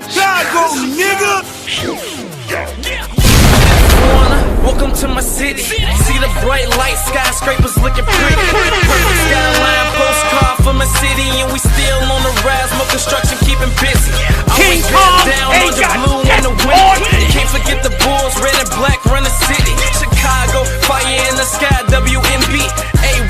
Chicago, nigga! Welcome to my city. See the bright light, skyscrapers looking pretty. Perfect skyline, postcard from a city, and we still on the rise. More construction, keeping busy. King Always Kong down ain't on the got blue that and the on wind. Can't forget the Bulls, red and black run the city. Chicago, fire in the sky, WNB.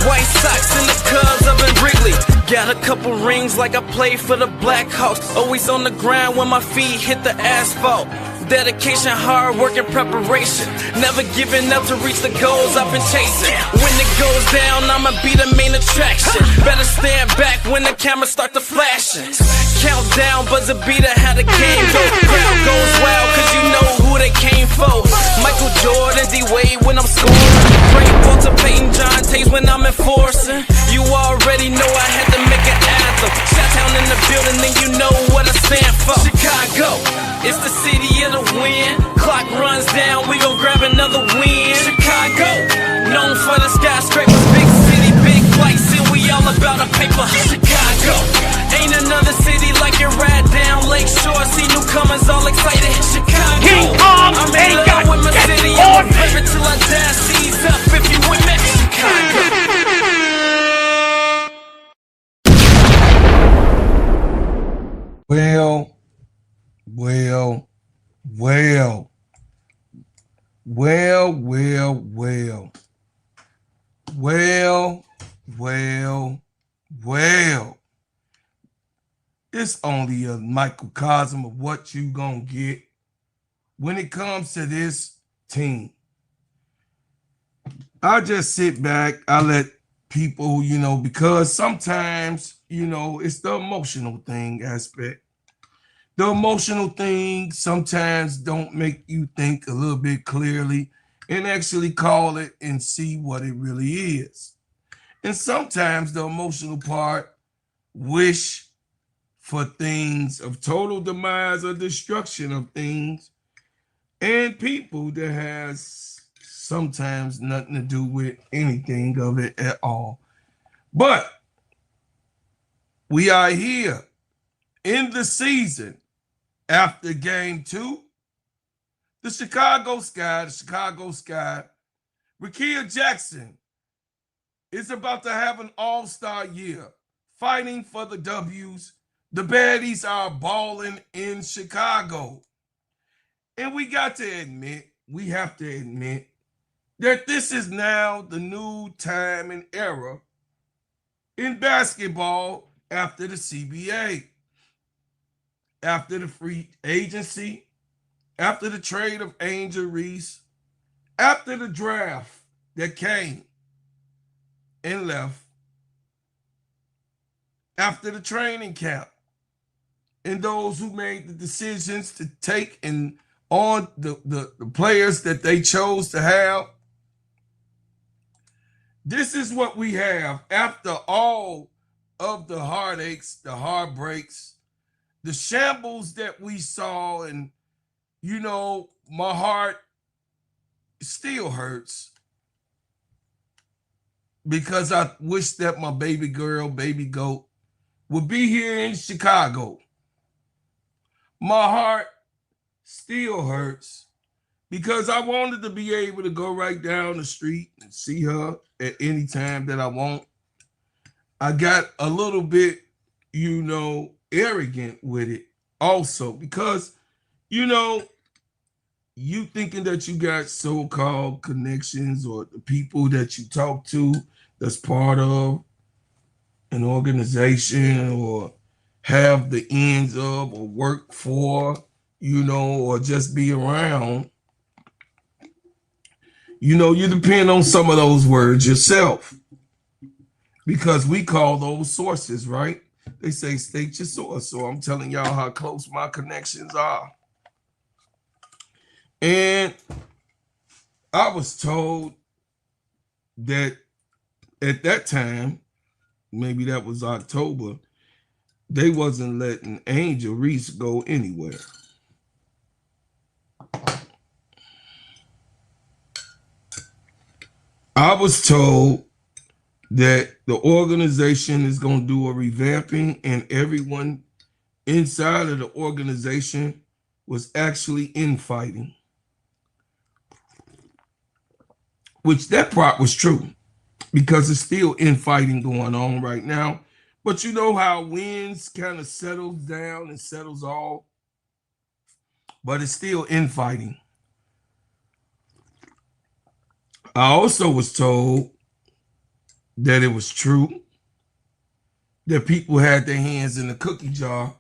White Sox in the Cubs up in Wrigley. Got a couple rings like I played for the Blackhawks. Always on the ground when my feet hit the asphalt. Dedication, hard work, and preparation. Never giving up to reach the goals I've been chasing. When it goes down, I'ma be the main attraction. Better stand back when the cameras start to flashing. Countdown, buzzer beater, how the game go. Crowd goes wild, cause you know who they came for. Michael Jordan, D-Wade when I'm scoring. Frank Walter, Peyton, John Tays when I'm enforcing. You already know I had to make an anthem. Shot-town in the building, and you know what I stand for. Chicago, it's the city of the wind. Clock runs down, we gon' grab another win. Chicago, known for the skyscrapers, big city, big flights, and we all about a paper. Chicago, ain't another city like it right down Lakeshore. See newcomers all excited. Chicago, King Kong I'm in ain't love got with my that city. on I'm a favorite till I die. Seize up if you with me. Chicago. Well. It's only a microcosm of what you gonna get when it comes to this team. I just sit back, I let people, because sometimes, it's the emotional thing aspect. The emotional thing sometimes don't make you think a little bit clearly and actually call it and see what it really is. And sometimes the emotional part wish for things of total demise or destruction of things and people that has sometimes nothing to do with anything of it at all. But we are here in the season after game 2. The Chicago Sky, Rickea Jackson is about to have an all-star year fighting for the W's. The Baddies are balling in Chicago. And we have to admit that this is now the new time and era in basketball after the CBA, after the free agency, after the trade of Angel Reese, after the draft that came and left, after the training camp, and those who made the decisions to take and on the players that they chose to have. This is what we have after all of the heartaches, the heartbreaks, the shambles that we saw. And, my heart still hurts because I wish that my baby girl, baby goat, would be here in Chicago. My heart still hurts because I wanted to be able to go right down the street and see her at any time that I want. I got a little bit, arrogant with it also because, you thinking that you got so-called connections or the people that you talk to that's part of an organization or have the ends of or work for, or just be around, you depend on some of those words yourself because we call those sources, right? They say state your source. So I'm telling y'all how close my connections are. And I was told that at that time, maybe that was October, they wasn't letting Angel Reese go anywhere. I was told that the organization is going to do a revamping and everyone inside of the organization was actually infighting, which that part was true because it's still infighting going on right now. But you know how winds kind of settles down and settles off, but it's still infighting. I also was told that it was true that people had their hands in the cookie jar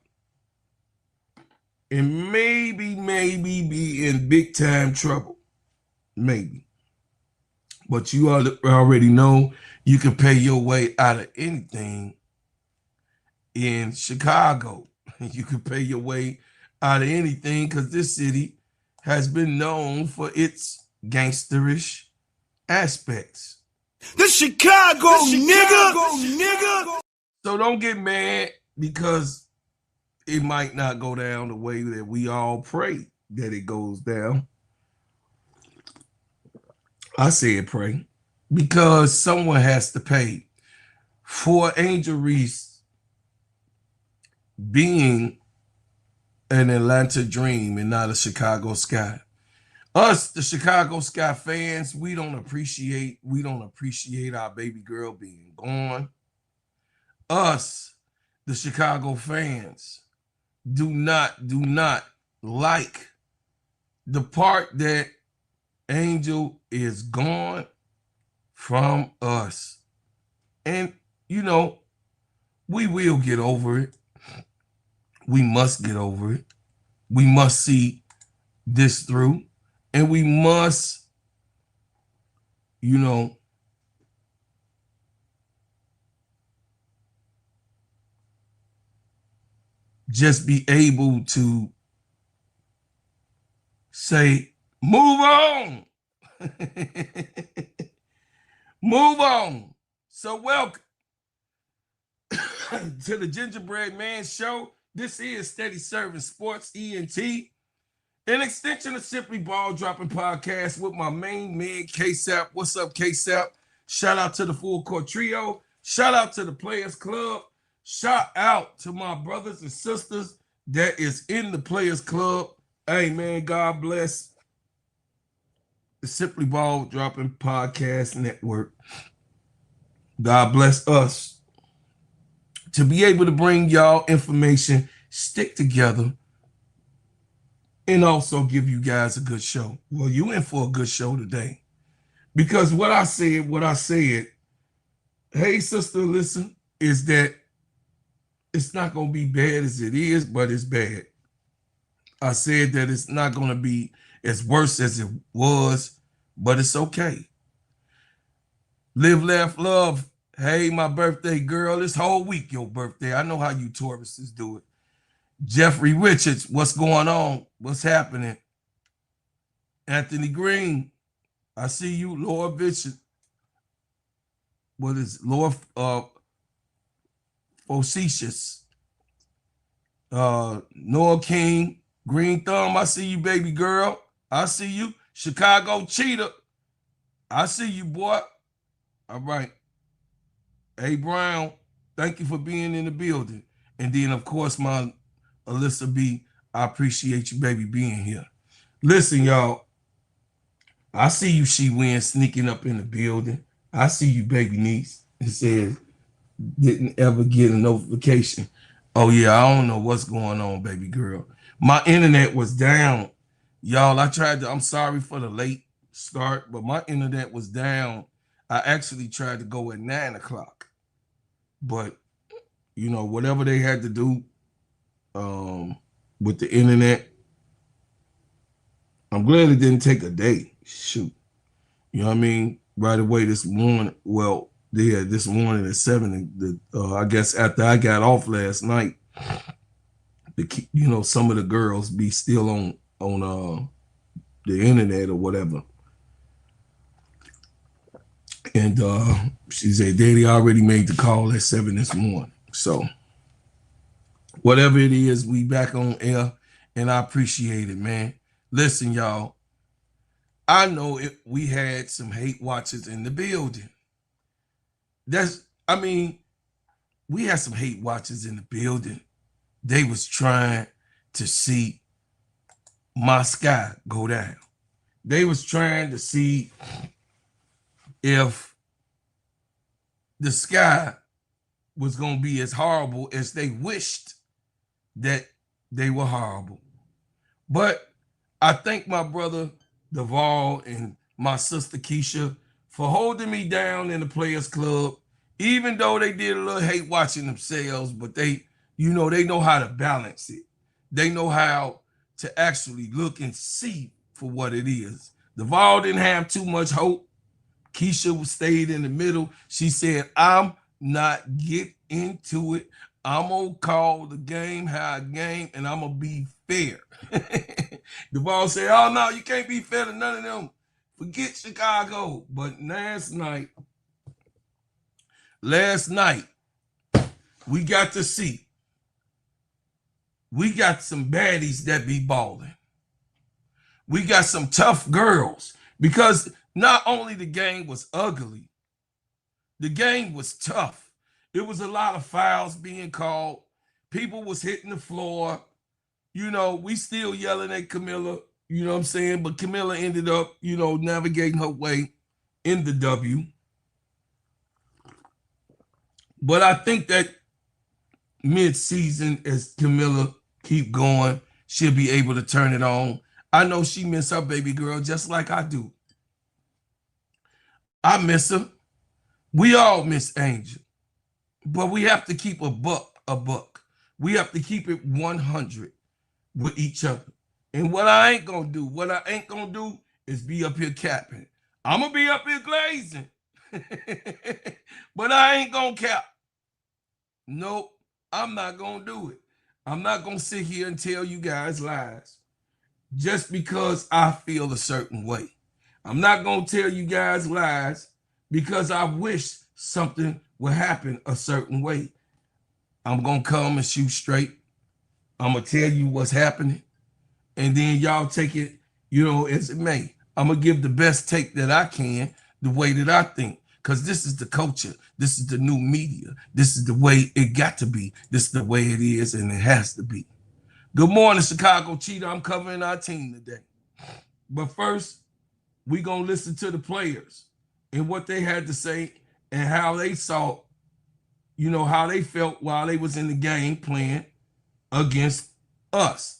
and maybe be in big time trouble. Maybe. But you already know you can pay your way out of anything in Chicago. You can pay your way out of anything because this city has been known for its gangsterish aspects. The Chicago, nigga. So don't get mad because it might not go down the way that we all pray that it goes down. I said pray because someone has to pay for Angel Reese being an Atlanta dream and not a Chicago Sky. Us, the Chicago Sky fans, we don't appreciate our baby girl being gone. Us, the Chicago fans, do not like the part that Angel is gone from us. And, you know, we will get over it. We must get over it. We must see this through. And we must, you know, just be able to say, move on. Move on. So welcome to the Gingerbread Man Show. This is Steady Serving Sports ENT, an extension of Simply Ball Dropping Podcast with my main man, K-Sap. What's up, K-Sap? Shout out to the Full Court Trio. Shout out to the Players Club. Shout out to my brothers and sisters that is in the Players Club. Hey, man, God bless the Simply Ball Dropping Podcast Network. God bless us to be able to bring y'all information, stick together, and also give you guys a good show. Well, you in for a good show today. Because what I said, hey, sister, listen, is that it's not going to be bad as it is, but it's bad. I said that it's not going to be as worse as it was, but it's okay. Live, laugh, love. Hey, my birthday girl. This whole week, your birthday. I know how you Tauruses do it. Jeffrey Richards, what's going on? What's happening? Anthony Green, I see you. Laura Bishop. What is it? Laura Facetious. Noah King, Green Thumb, I see you, baby girl. I see you. Chicago Cheetah, I see you, boy. All right. Hey, Brown, thank you for being in the building. And then, of course, my Alyssa B, I appreciate you, baby, being here. Listen, y'all, I see you, She Win, sneaking up in the building. I see you, baby niece. It says, didn't ever get a notification. Oh, yeah, I don't know what's going on, baby girl. My internet was down. Y'all, I'm sorry for the late start, but my internet was down. I actually tried to go at 9 o'clock. But, you know, whatever they had to do with the internet, I'm glad it didn't take a day. Shoot. You know what I mean? Right away this morning, well, yeah, this morning at 7, I guess after I got off last night, you know, some of the girls be still on the internet or whatever. And she said, Daddy already made the call at 7 this morning. So whatever it is, we back on air, and I appreciate it, man. Listen, y'all, I know we had some hate watchers in the building. We had some hate watchers in the building. they was trying to see my Sky go down. They was trying to see if the Sky was going to be as horrible as they wished that they were horrible. But I thank my brother Duvall and my sister Keisha for holding me down in the Players Club, even though they did a little hate watching themselves, but they, you know, they know how to balance it. They know how to actually look and see for what it is. Duvall didn't have too much hope. Keisha stayed in the middle. She said, I'm not get into it. I'm gonna call the game how I game, and I'm gonna be fair. Duvall said, oh no, you can't be fair to none of them. Forget Chicago. But last night, we got to see. We got some baddies that be balling. We got some tough girls, because not only the game was ugly, the game was tough. It was a lot of fouls being called. People was hitting the floor. You know, we still yelling at Camilla, you know what I'm saying? But Camilla ended up, you know, navigating her way in the W. But I think that mid-season, as Camilla keep going, she'll be able to turn it on. I know she miss her baby girl just like I do. I miss her. We all miss Angel. But we have to keep a buck. We have to keep it 100 with each other. And what I ain't gonna do is be up here capping. I'm gonna be up here glazing. But I ain't gonna cap. Nope, I'm not gonna do it. I'm not gonna sit here and tell you guys lies just because I feel a certain way. I'm not gonna tell you guys lies because I wish something would happen a certain way. I'm gonna come and shoot straight. I'm gonna tell you what's happening, and then y'all take it, you know, as it may. I'm gonna give the best take that I can, the way that I think, because this is the culture. This is the new media. This is the way it got to be. This is the way it is, and it has to be. Good morning, Chicago Cheetah. I'm covering our team today. But first, we gonna listen to the players and what they had to say and how they saw, you know, how they felt while they was in the game playing against us.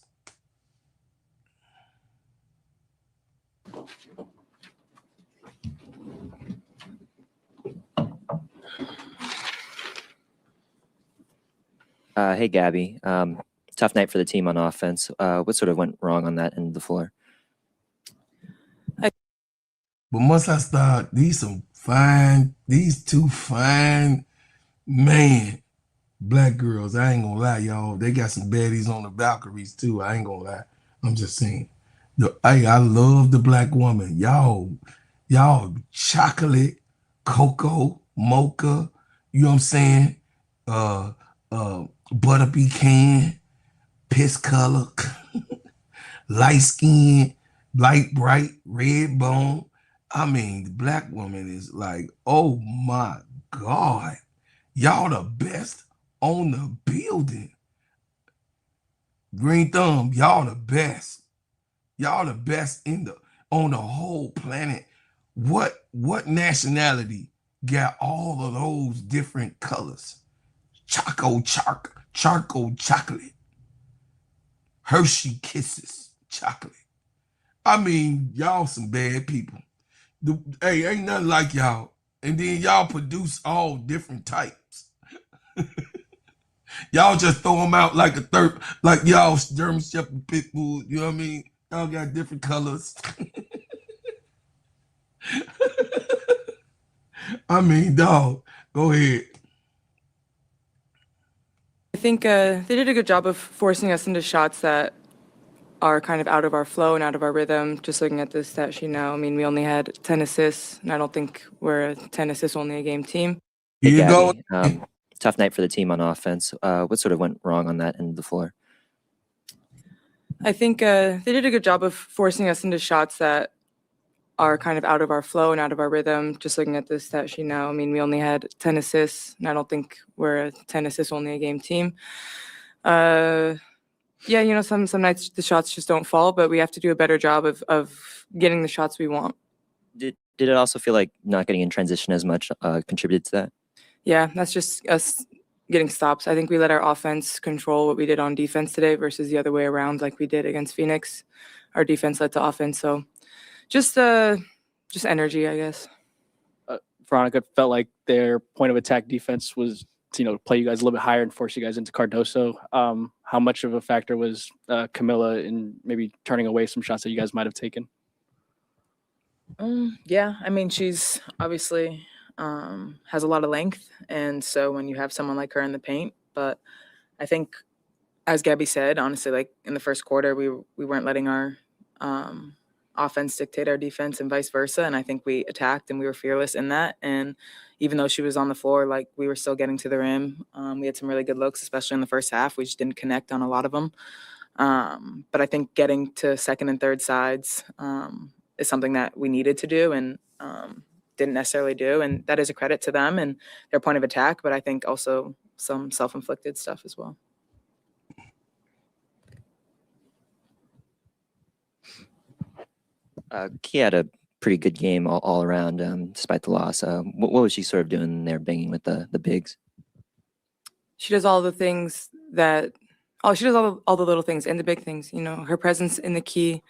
Hey, Gabby. Tough night for the team on offense. What sort of went wrong on that end of the floor? But once I start, these two fine, man, black girls, I ain't gonna lie, y'all. They got some baddies on the Valkyries too. I ain't gonna lie. I'm just saying. I love the black woman. Y'all chocolate, cocoa, mocha, you know what I'm saying? Butter pecan, piss color, light skin, light bright, red bone. I mean, the black woman is like, oh my God, y'all the best on the building. Green Thumb, y'all the best. Y'all the best on the whole planet. What nationality got all of those different colors? Charcoal chocolate. Hershey Kisses chocolate. I mean, y'all some bad people. Hey, ain't nothing like y'all. And then y'all produce all different types. Y'all just throw them out like a third, like y'all German Shepherd pit bull. You know what I mean? Y'all got different colors. I mean, dog, go ahead. I think they did a good job of forcing us into shots that are kind of out of our flow and out of our rhythm. Just looking at this stat sheet now, I mean, we only had 10 assists, and I don't think we're a 10 assists only a game team. Hey, Here you Gabby. go. Tough night for the team on offense. What sort of went wrong on that end of the floor? I think they did a good job of forcing us into shots that are kind of out of our flow and out of our rhythm. Just looking at this stat sheet now, I mean, we only had 10 assists, and I don't think we're a 10 assists only a game team. Yeah, you know, some nights the shots just don't fall, but we have to do a better job of getting the shots we want. Did it also feel like not getting in transition as much contributed to that? Yeah, that's just us getting stops. I think we let our offense control what we did on defense today versus the other way around like we did against Phoenix. Our defense led to offense, so just energy, I guess. Veronica, felt like their point of attack defense was to, play you guys a little bit higher and force you guys into Cardoso. How much of a factor was Camilla in maybe turning away some shots that you guys might have taken? Yeah, I mean, she's obviously has a lot of length, and so when you have someone like her in the paint, but I think, as Gabby said, honestly, like in the first quarter, we weren't letting our offense dictate our defense and vice versa, and I think we attacked and we were fearless in that. And even though she was on the floor, like we were still getting to the rim. We had some really good looks, especially in the first half. We just didn't connect on a lot of them. But I think getting to second and third sides is something that we needed to do and didn't necessarily do. And that is a credit to them and their point of attack, but I think also some self-inflicted stuff as well. Key had a pretty good game all around, despite the loss. What was she sort of doing there, banging with the bigs? She does all the things that, she does all the little things and the big things. You know, her presence in the key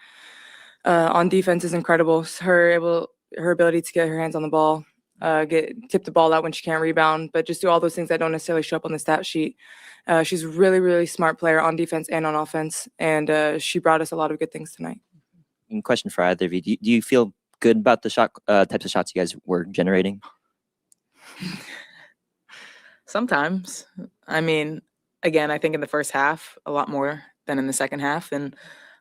on defense is incredible. Her ability to get her hands on the ball, tip the ball out when she can't rebound, but just do all those things that don't necessarily show up on the stat sheet. She's a really, really smart player on defense and on offense, and she brought us a lot of good things tonight. And question for either of you: Do you feel good about the types of shots you guys were generating? Sometimes. I mean, again, I think in the first half a lot more than in the second half, and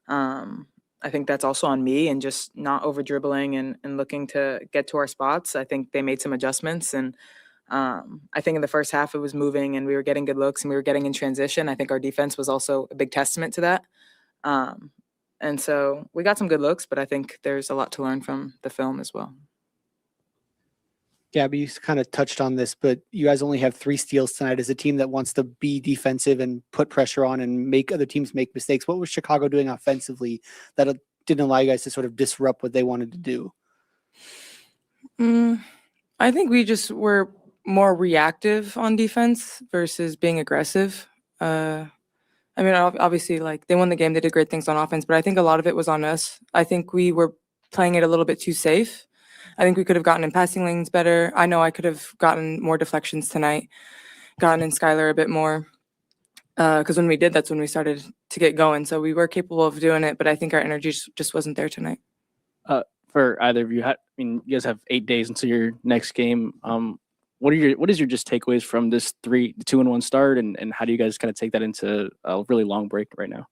I think that's also on me and just not over dribbling and looking to get to our spots. I think they made some adjustments, and I think in the first half it was moving and we were getting good looks and we were getting in transition. I think our defense was also a big testament to that. And so we got some good looks, but I think there's a lot to learn from the film as well. Gabby, you kind of touched on this, but you guys only have 3 steals tonight as a team that wants to be defensive and put pressure on and make other teams make mistakes. What was Chicago doing offensively that didn't allow you guys to sort of disrupt what they wanted to do? I think we just were more reactive on defense versus being aggressive. I mean, obviously, like, they won the game. They did great things on offense, but I think a lot of it was on us. I think we were playing it a little bit too safe. I think we could have gotten in passing lanes better. I know I could have gotten more deflections tonight, gotten in Skylar a bit more. Because when we did, that's when we started to get going. So we were capable of doing it, but I think our energy just wasn't there tonight. For either of you, you guys have 8 days until your next game. What is your just takeaways from this 2-1 start, and how do you guys kind of take that into a really long break right now?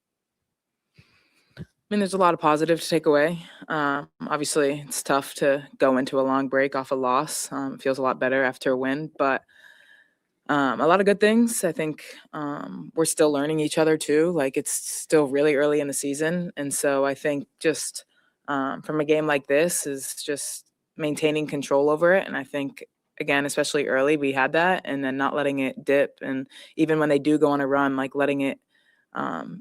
I mean, there's a lot of positive to take away. Obviously, it's tough to go into a long break off a loss. It feels a lot better after a win, but a lot of good things. I think we're still learning each other too. Like, it's still really early in the season, and so I think just from a game like this is just maintaining control over it. And I think, again, especially early, we had that, and then not letting it dip. And even when they do go on a run, like letting it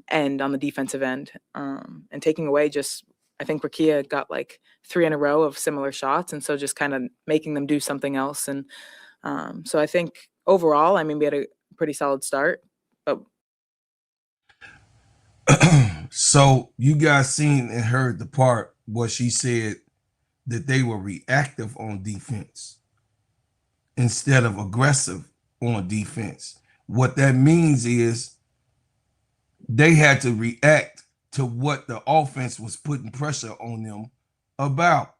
end on the defensive end and taking away I think Rickea got like 3 in a row of similar shots. And so just kind of making them do something else. And so I think overall, I mean, we had a pretty solid start, but. So you guys seen and heard the part where she said that they were reactive on defense instead of aggressive on defense. What that means is they had to react to what the offense was putting pressure on them about,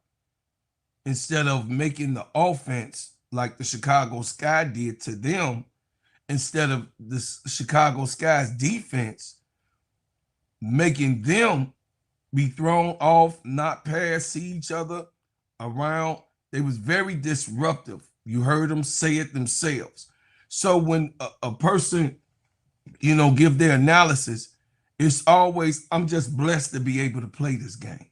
instead of making the offense like the Chicago Sky did to them, instead of the Chicago Sky's defense making them be thrown off, not pass, see each other around. They was very disruptive. You heard them say it themselves. So when a person, give their analysis, it's always, I'm just blessed to be able to play this game.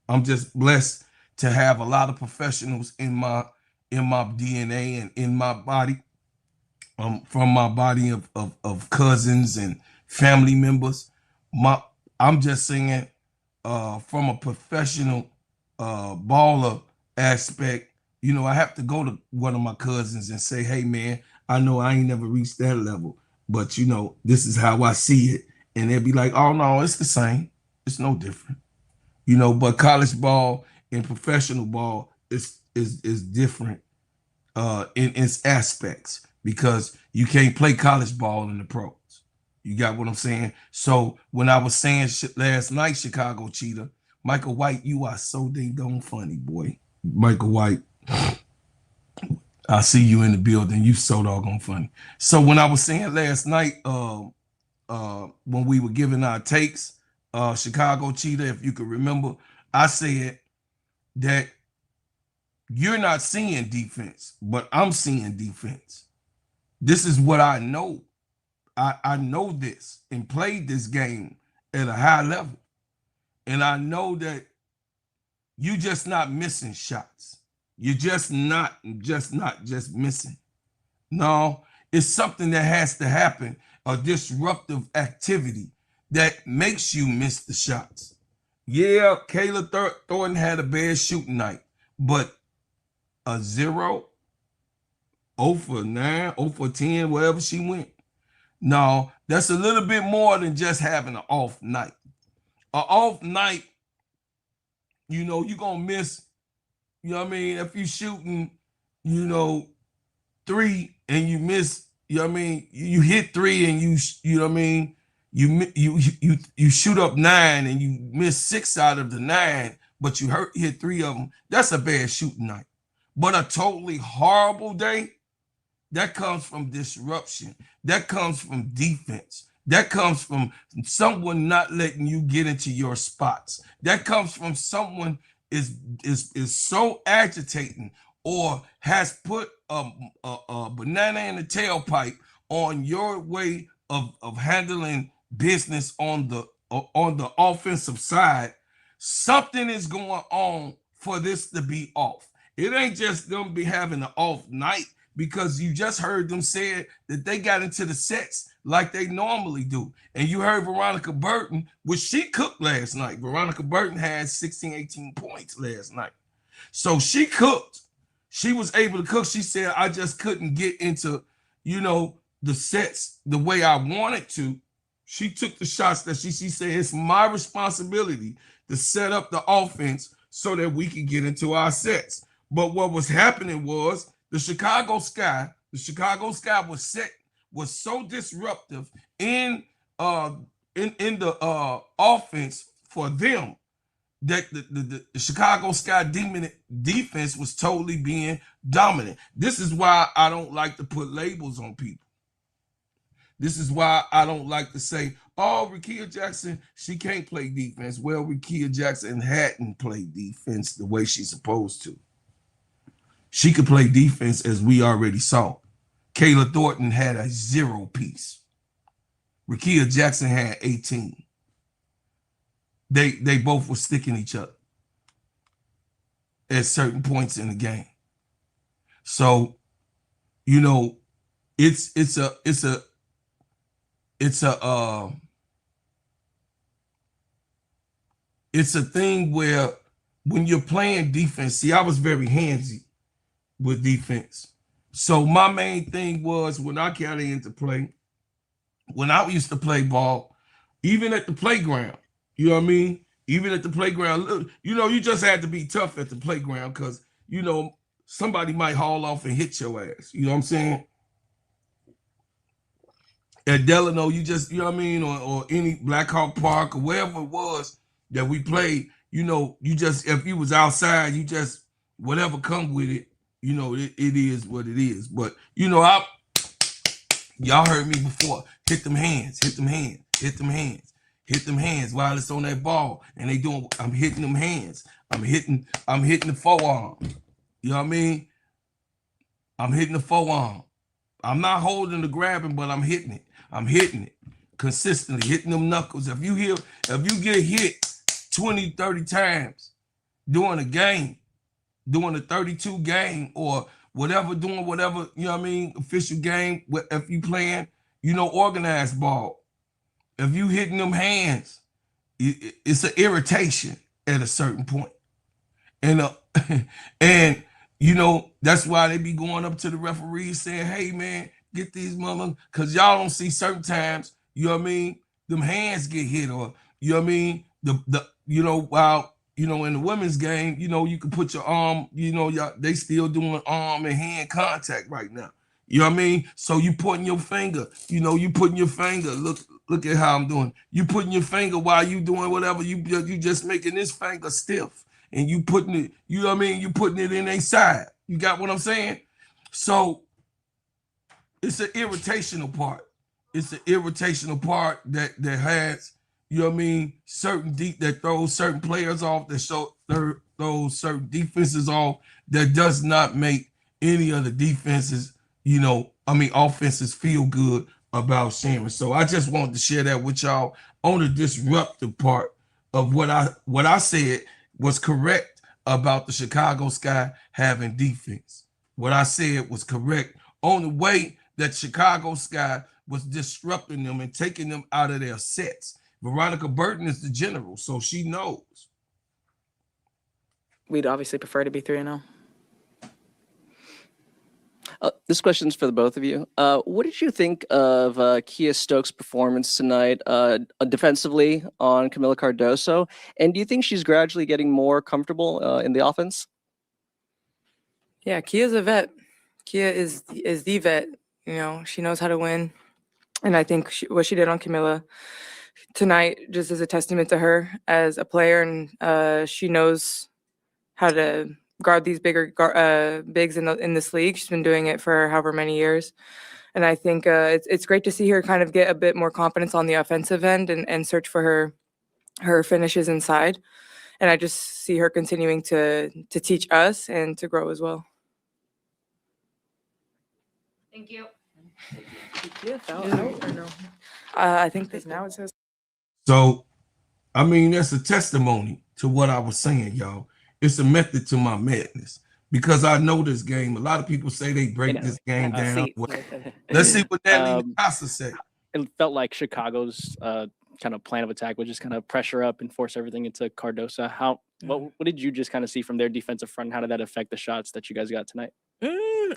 I'm just blessed to have a lot of professionals in my DNA and in my body, from my body of cousins and family members. I'm just saying, from a professional baller aspect, you know, I have to go to one of my cousins and say, hey man, I know I ain't never reached that level, but you know, this is how I see it. And they'll be like, oh no, it's the same. It's no different. You know, but college ball and professional ball is different in its aspects, because you can't play college ball in the pros. You got what I'm saying? So when I was saying last night, Chicago Cheetah, Michael White, you are so dang funny, boy. Michael White, I see you in the building. You so doggone funny. So when I was saying last night, when we were giving our takes, Chicago Cheetah, if you could remember, I said that you're not seeing defense, but I'm seeing defense. This is what I know. I know this and played this game at a high level. And I know that you just not missing shots. You're just not missing. No, it's something that has to happen, a disruptive activity that makes you miss the shots. Yeah, Kayla Thornton had a bad shooting night, but a 0, 0 for 9, 0 for 10, wherever she went. No, that's a little bit more than just having an off night. An off night, you know, you're going to miss, you know what I mean? If you shooting, you know, 3 and you miss, you know what I mean? You hit 3 and you know what I mean? You shoot up 9 and you miss 6 out of the 9, but you hit 3 of them. That's a bad shooting night. But a totally horrible day, that comes from disruption. That comes from defense. That comes from someone not letting you get into your spots. That comes from someone is so agitating or has put a banana in the tailpipe on your way of handling business on the offensive side. Something is going on for this to be off. It ain't just them be having an off night, because you just heard them say that they got into the sets like they normally do. And you heard Veronica Burton, which she cooked last night. Veronica Burton had 16, 18 points last night. So she cooked. She was able to cook. She said, I just couldn't get into, you know, the sets the way I wanted to. She took the shots that she said, it's my responsibility to set up the offense so that we can get into our sets. But what was happening was the Chicago Sky was so disruptive in the offense for them that the Chicago Sky defense was totally being dominant. This is why I don't like to put labels on people. This is why I don't like to say, oh, Rickea Jackson, she can't play defense. Well, Rickea Jackson hadn't played defense the way she's supposed to. She could play defense, as we already saw. Kayla Thornton had a 0 piece. Rickea Jackson had 18. They both were sticking each other at certain points in the game. So, you know, it's a thing where when you're playing defense, see, I was very handsy with defense. So my main thing was when I got into play, when I used to play ball, even at the playground, you know what I mean? Even at the playground, you know, you just had to be tough at the playground because, you know, somebody might haul off and hit your ass. You know what I'm saying? At Delano, you just, you know what I mean? Or any Black Hawk Park or wherever it was that we played, you know, you just, if you was outside, you just, whatever come with it, you know, it is what it is. But, you know, y'all heard me before. Hit them hands, hit them hands, hit them hands, hit them hands while it's on that ball. And they doing, I'm hitting them hands. I'm hitting the forearm. You know what I mean? I'm hitting the forearm. I'm not holding the grabbing, but I'm hitting it. I'm hitting it consistently, hitting them knuckles. If you get hit 20, 30 times during a game, doing a 32 game or whatever, doing whatever, you know what I mean, official game, if you playing, you know, organized ball, if you hitting them hands, it's an irritation at a certain point. And and that's why they be going up to the referees saying, hey man, get these mother, because y'all don't see certain times, you know what I mean, them hands get hit, or you know what I mean, while in the women's game, you can put your arm, y'all, they still doing arm and hand contact right now. You know what I mean? So you putting your finger, you putting your finger, look at how I'm doing. You putting your finger while you doing whatever, you just making this finger stiff. And you putting it, you know what I mean? You putting it in their side. You got what I'm saying? So it's an irritational part. It's an irritational part that has, you know what I mean, that throws certain players off, that throws certain defenses off, that does not make any of the defenses, offenses feel good about sharing. So I just wanted to share that with y'all on the disruptive part of what I said was correct about the Chicago Sky having defense. What I said was correct on the way that Chicago Sky was disrupting them and taking them out of their sets. Veronica Burton is the general, so she knows. We'd obviously prefer to be 3-0. This question's for the both of you. What did you think of Kia Stokes' performance tonight defensively on Camila Cardoso? And do you think she's gradually getting more comfortable in the offense? Yeah, Kia's a vet. Kia is the vet. She knows how to win. And I think what she did on Camila tonight just is a testament to her as a player. And she knows how to guard these bigger bigs in this league. She's been doing it for however many years. And I think it's great to see her kind of get a bit more confidence on the offensive end and search for her finishes inside. And I just see her continuing to teach us and to grow as well. Thank you. I think that now it says. So, I mean, that's a testimony to what I was saying, y'all. It's a method to my madness because I know this game. A lot of people say they break this game down. Let's see what Natalie Nacasa said. It felt like Chicago's kind of plan of attack would just kind of pressure up and force everything into Cardoso. What did you just kind of see from their defensive front? How did that affect the shots that you guys got tonight?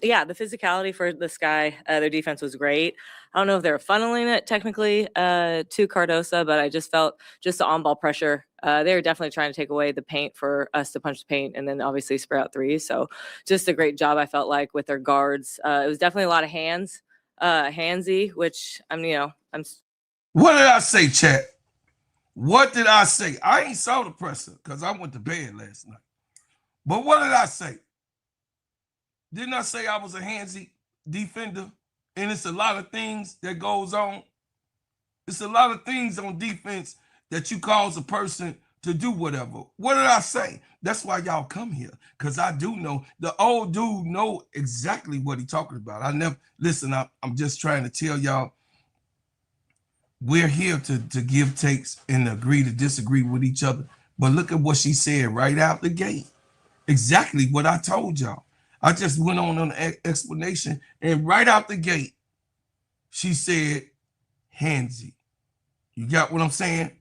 Yeah, the physicality for the Sky, their defense was great. I don't know if they were funneling it technically to Cardoso, but I just felt just the on-ball pressure. They were definitely trying to take away the paint for us to punch the paint and then obviously spray out threes. So just a great job, I felt like, with their guards. It was definitely a lot of handsy, which I'm. What did I say, chat? What did I say? I ain't saw the presser because I went to bed last night. But what did I say? Didn't I say I was a handsy defender? And it's a lot of things that goes on. It's a lot of things on defense that you cause a person to do whatever. What did I say? That's why y'all come here, because I do know. The old dude know exactly what he talking about. I'm just trying to tell y'all, we're here to give takes and agree to disagree with each other. But look at what she said right out the gate. Exactly what I told y'all. I just went on an explanation, and right out the gate, she said, handsy. You got what I'm saying?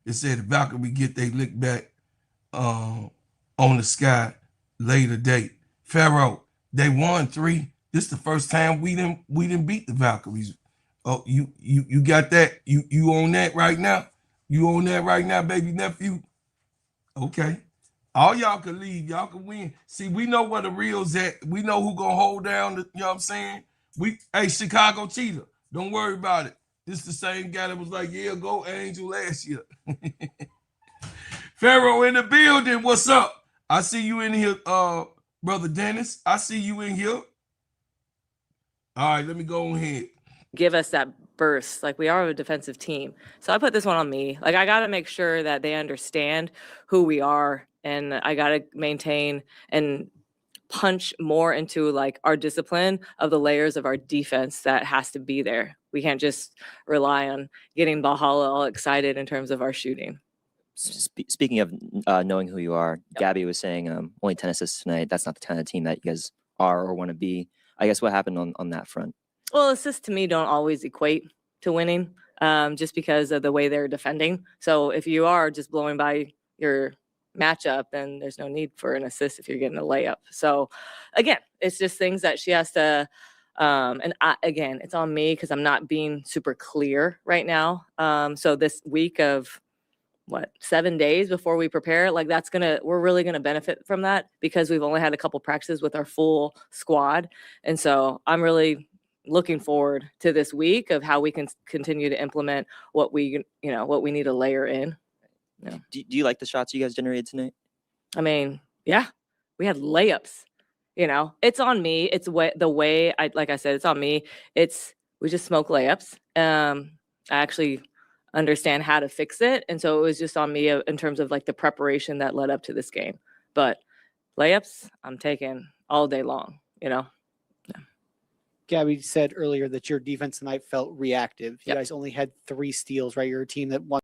It said the Valkyrie get they lick back on the Sky later date. Pharaoh, they won 3. This is the first time we didn't beat the Valkyries. Oh, you got that? You on that right now? You on that right now, baby nephew? Okay. All y'all can leave. Y'all can win. See, we know where the real's at. We know who gonna hold down the, you know what I'm saying? Hey, Chicago Cheetah, don't worry about it. This is the same guy that was like, yeah, go Angel last year. Pharaoh in the building. What's up? I see you in here, Brother Dennis. I see you in here. All right, let me go ahead. Give us that burst. Like, we are a defensive team. So I put this one on me. Like, I got to make sure that they understand who we are. And I got to maintain and punch more into like our discipline of the layers of our defense that has to be there. We can't just rely on getting Valhalla all excited in terms of our shooting. Speaking of knowing who you are, Gabby was saying only 10 assists tonight. That's not the kind of team that you guys are or want to be. I guess what happened on that front? Well, assists to me don't always equate to winning. just because of the way they're defending. So if you are just blowing by your matchup, then there's no need for an assist if you're getting a layup. So again, it's just things that she has to, again, it's on me because I'm not being super clear right now. So this week of 7 days before we prepare, like we're really gonna benefit from that because we've only had a couple practices with our full squad. And so I'm really looking forward to this week of how we can continue to implement what we need to layer in. Yeah. Do you like the shots you guys generated tonight? I mean, yeah, we had layups. It's on me. It's the way like I said, it's on me. We just smoke layups. I actually understand how to fix it, and so it was just on me in terms of like the preparation that led up to this game. But layups, I'm taking all day long. Yeah. Gabby said earlier that your defense tonight felt reactive. You Yep. guys only had 3 steals, right? You're a team that won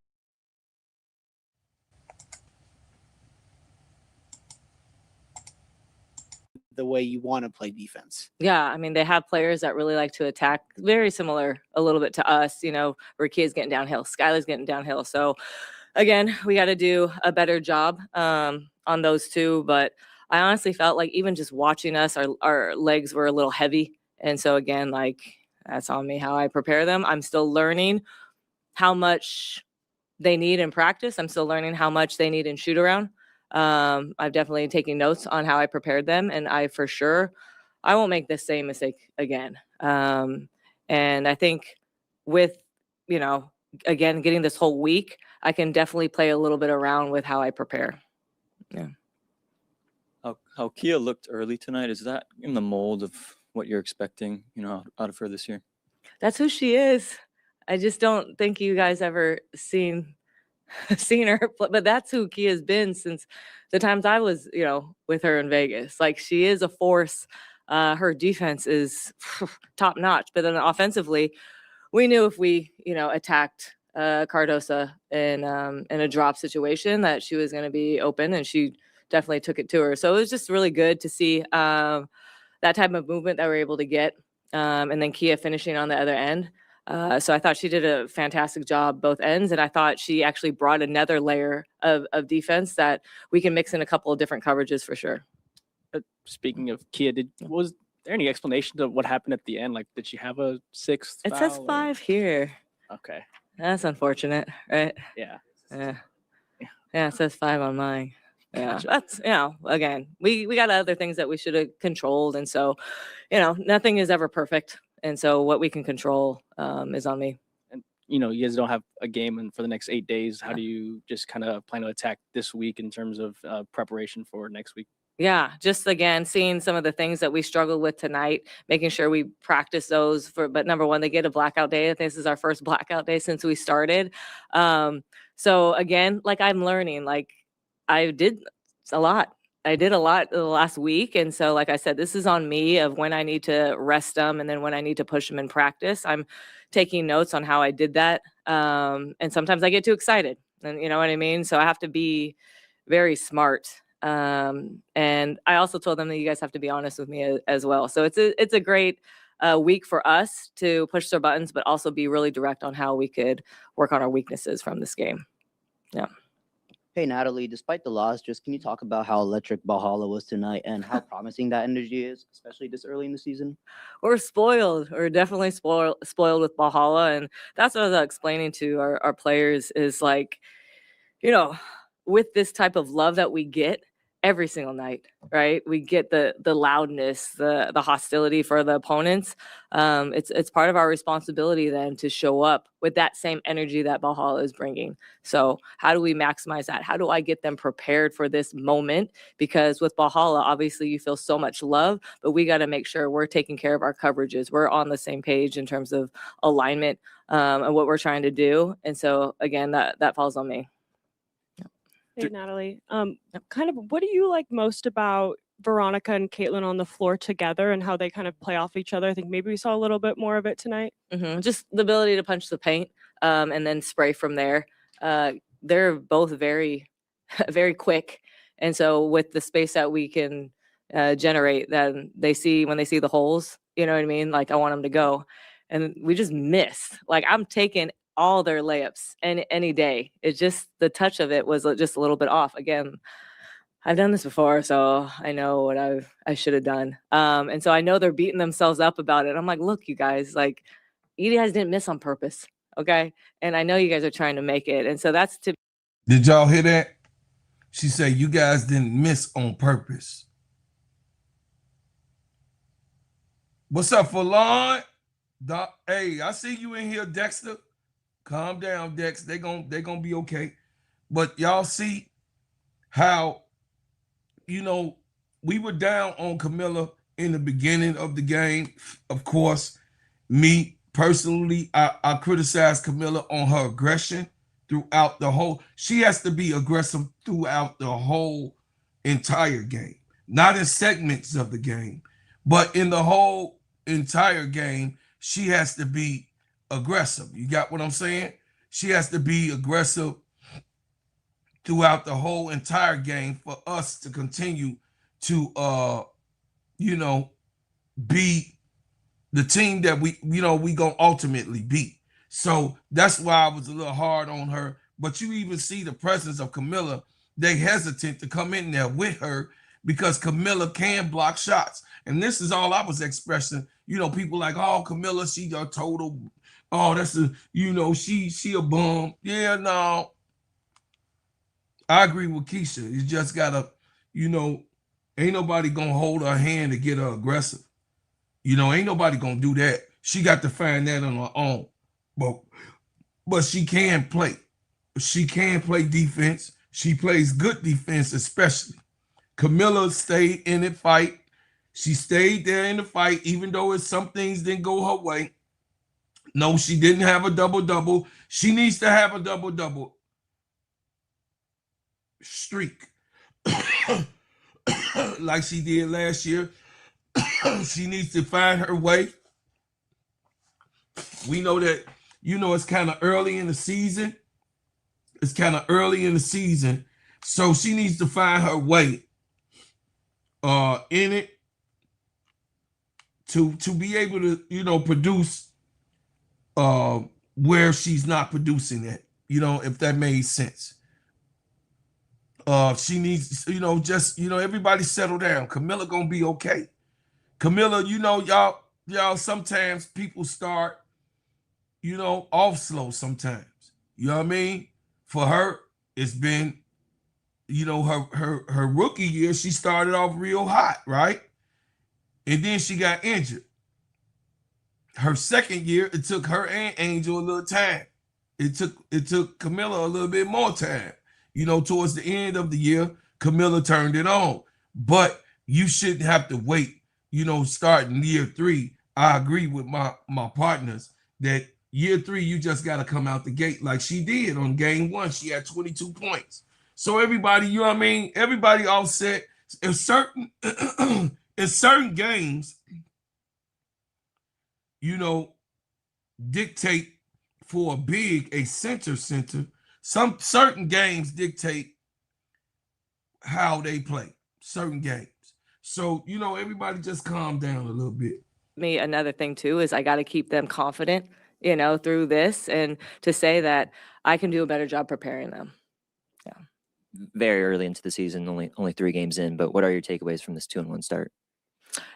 the way you want to play defense. Yeah, I mean, they have players that really like to attack, very similar a little bit to us. Rickea's getting downhill, Skylar's getting downhill. So again, we got to do a better job on those two. But I honestly felt like even just watching us, our legs were a little heavy. And so again, like that's on me how I prepare them. I'm still learning how much they need in practice. I'm still learning how much they need in shoot around. I've definitely taken notes on how I prepared them, and I won't make the same mistake again. And I think with, again, getting this whole week, I can definitely play a little bit around with how I prepare. Yeah. How Kia looked early tonight, is that in the mold of what you're expecting, out of her this year? That's who she is. I just don't think you guys ever seen her, but that's who Kia's been since the times I was, with her in Vegas. Like she is a force. Her defense is top notch, but then offensively, we knew if we, attacked Cardosa in a drop situation that she was going to be open, and she definitely took it to her. So it was just really good to see that type of movement that we're able to get, and then Kia finishing on the other end. So I thought she did a fantastic job both ends, and I thought she actually brought another layer of defense that we can mix in a couple of different coverages for sure. Speaking of Kia, was there any explanation to what happened at the end? Like, did she have a 6th It says 5 here. Okay. That's unfortunate, right? Yeah. Yeah, it says 5 on mine. Yeah, Gotcha. that's, again, we got other things that we should have controlled. And so, nothing is ever perfect. And so what we can control is on me. And, you guys don't have a game for the next 8 days. How do you just kind of plan to attack this week in terms of preparation for next week? Yeah, just again, seeing some of the things that we struggled with tonight, making sure we practice those but number one, they get a blackout day. I think this is our first blackout day since we started. So again, like I'm learning, like I did a lot the last week. And so, like I said, this is on me of when I need to rest them and then when I need to push them in practice. I'm taking notes on how I did that. And sometimes I get too excited, and you know what I mean? So I have to be very smart. And I also told them that you guys have to be honest with me as well. So it's a great week for us to push their buttons, but also be really direct on how we could work on our weaknesses from this game. Yeah. Hey, Natalie, despite the loss, just can you talk about how electric Valhalla was tonight and how promising that energy is, especially this early in the season? We're spoiled. We're definitely spoiled with Valhalla. And that's what I was explaining to our players is like, with this type of love that we get every single night, right? We get the loudness, the hostility for the opponents. It's part of our responsibility then to show up with that same energy that Valhalla is bringing. So how do we maximize that? How do I get them prepared for this moment? Because with Valhalla, obviously you feel so much love, but we got to make sure we're taking care of our coverages. We're on the same page in terms of alignment and what we're trying to do. And so again, that falls on me. Hey, Natalie. Kind of, what do you like most about Veronica and Caitlin on the floor together and how they kind of play off each other? I think maybe we saw a little bit more of it tonight. Just the ability to punch the paint and then spray from there. They're both very, very quick. And so with the space that we can generate, then when they see the holes, you know what I mean? Like I want them to go. And we just miss. Like I'm taking all their layups any day. It's just the touch of it was just a little bit off. Again, I've done this before, so I know what I should have done. And so I know they're beating themselves up about it. I'm like, look, you guys, like, you guys didn't miss on purpose, okay? And I know you guys are trying to make it. And so that's to. Did y'all hear that? She said, you guys didn't miss on purpose. What's up, Falon? Hey, I see you in here, Dexter. Calm down, Dex. They gonna be okay. But y'all see how, we were down on Camilla in the beginning of the game. Of course, me personally, I criticized Camilla on her aggression throughout the whole. She has to be aggressive throughout the whole entire game, not in segments of the game, but in the whole entire game. She has to be aggressive. You got what I'm saying? She has to be aggressive throughout the whole entire game for us to continue to be the team that we gonna ultimately beat. So that's why I was a little hard on her. But you even see the presence of Camilla. They hesitant to come in there with her because Camilla can block shots. And this is all I was expressing. People like, oh, Camilla, she a total, oh, that's a, she a bum. Yeah, no. I agree with Keisha. You just gotta, ain't nobody gonna hold her hand to get her aggressive. Ain't nobody gonna do that. She got to find that on her own. But she can play. She can play defense. She plays good defense, especially. Camilla stayed in the fight. She stayed there in the fight, even though some things didn't go her way. No, she didn't have a double-double. She needs to have a double-double streak like she did last year. She needs to find her way. We know that, it's kind of early in the season. So she needs to find her way in it to be able to, produce where she's not producing it, if that made sense. She needs, everybody settle down. Camilla gonna be okay. Camilla, y'all sometimes people start, off slow sometimes. You know what I mean? For her, it's been, her rookie year, she started off real hot, right? And then she got injured. Her second year, it took her and Angel a little time. It took Camilla a little bit more time. Towards the end of the year, Camilla turned it on. But you shouldn't have to wait, starting year 3. I agree with my partners that year 3, you just got to come out the gate like she did on game 1. She had 22 points. So everybody, everybody all set. In certain games, dictate for a center. Some certain games dictate how they play, certain games. So, everybody just calm down a little bit. Me, another thing too is I got to keep them confident, through this, and to say that I can do a better job preparing them. Yeah. Very early into the season, only 3 games in, but what are your takeaways from this 2-1 start?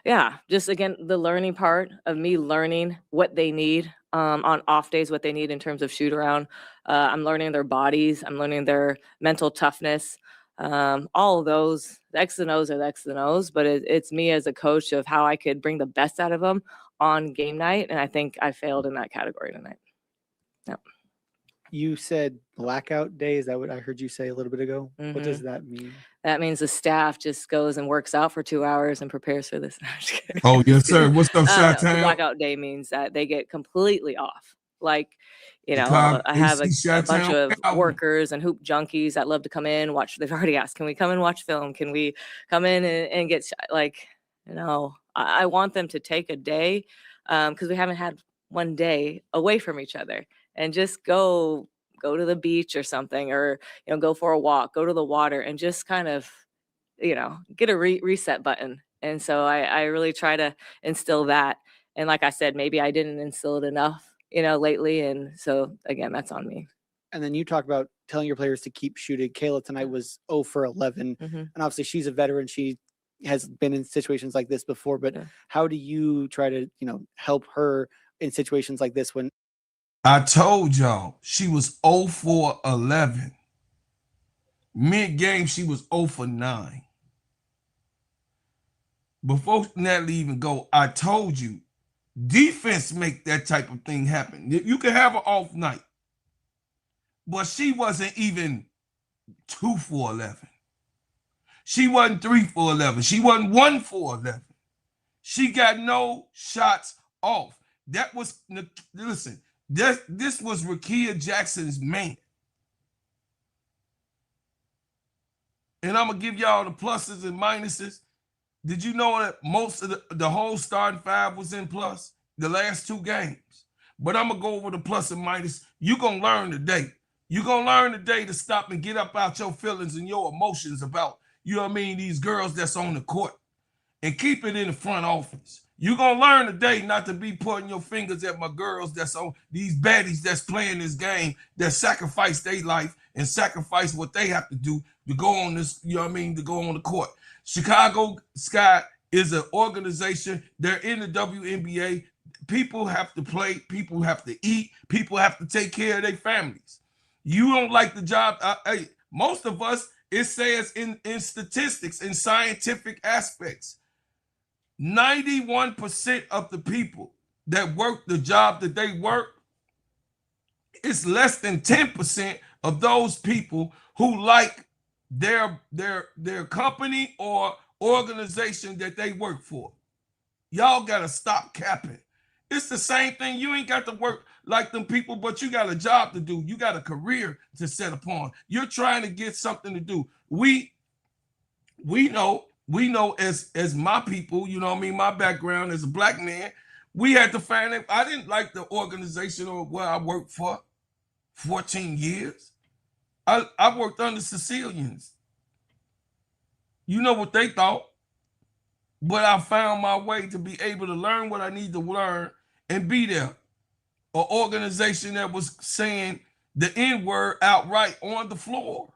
Yeah, just again, the learning part of me learning what they need on off days, what they need in terms of shoot around. I'm learning their bodies. I'm learning their mental toughness. All of those, the X's and O's are the X's and O's, but it's me as a coach of how I could bring the best out of them on game night. And I think I failed in that category tonight. Yeah. You said blackout day. Is that what I heard you say a little bit ago? Mm-hmm. What does that mean? That means the staff just goes and works out for 2 hours and prepares for this. Oh, yes, sir. What's up, Chi-Town? Blackout day means that they get completely off. Like, I have a bunch of workers and hoop junkies that love to come in, watch. They've already asked, can we come and watch film? Can we come in and get, I want them to take a day because we haven't had one day away from each other and just go to the beach or something, or, go for a walk, go to the water and just kind of, get a reset button. And so I really try to instill that. And like I said, maybe I didn't instill it enough lately. And so again, that's on me. And then you talk about telling your players to keep shooting. Kayla tonight was 0 for 11. And obviously she's a veteran. She has been in situations like this before, but how do you try to, help her in situations like this when I told y'all she was 0 for 11. Mid-game, she was 0 for 9. Before Natalie even go, I told you, defense make that type of thing happen. You can have an off night, but she wasn't even 2 for 11. She wasn't 3 for 11. She wasn't 1 for 11. She got no shots off. That was, listen, this was Rickea Jackson's man. And I'm going to give y'all the pluses and minuses. Did you know that most of the whole starting five was in plus the last 2 games? But I'm going to go over the plus and minus. You're going to learn today. You're going to learn today to stop and get up out your feelings and your emotions about, these girls that's on the court, and keep it in the front office. You're going to learn today not to be pointing your fingers at my girls that's on these baddies that's playing this game, that sacrifice their life and sacrifice what they have to do to go on this, to go on the court. Chicago Sky is an organization. They're in the WNBA. People have to play. People have to eat. People have to take care of their families. You don't like the job. Most of us, it says in statistics, in scientific aspects, 91% of the people that work the job that they work, it's less than 10% of those people who like their company or organization that they work for. Y'all gotta stop capping. It's the same thing. You ain't got to work like them people, but you got a job to do. You got a career to set upon. You're trying to get something to do. We know as my people, my background as a black man, we had to find it. I didn't like the organization or where I worked for 14 years. I worked under Sicilians. You know what they thought. But I found my way to be able to learn what I need to learn and be there. An organization that was saying the N-word outright on the floor.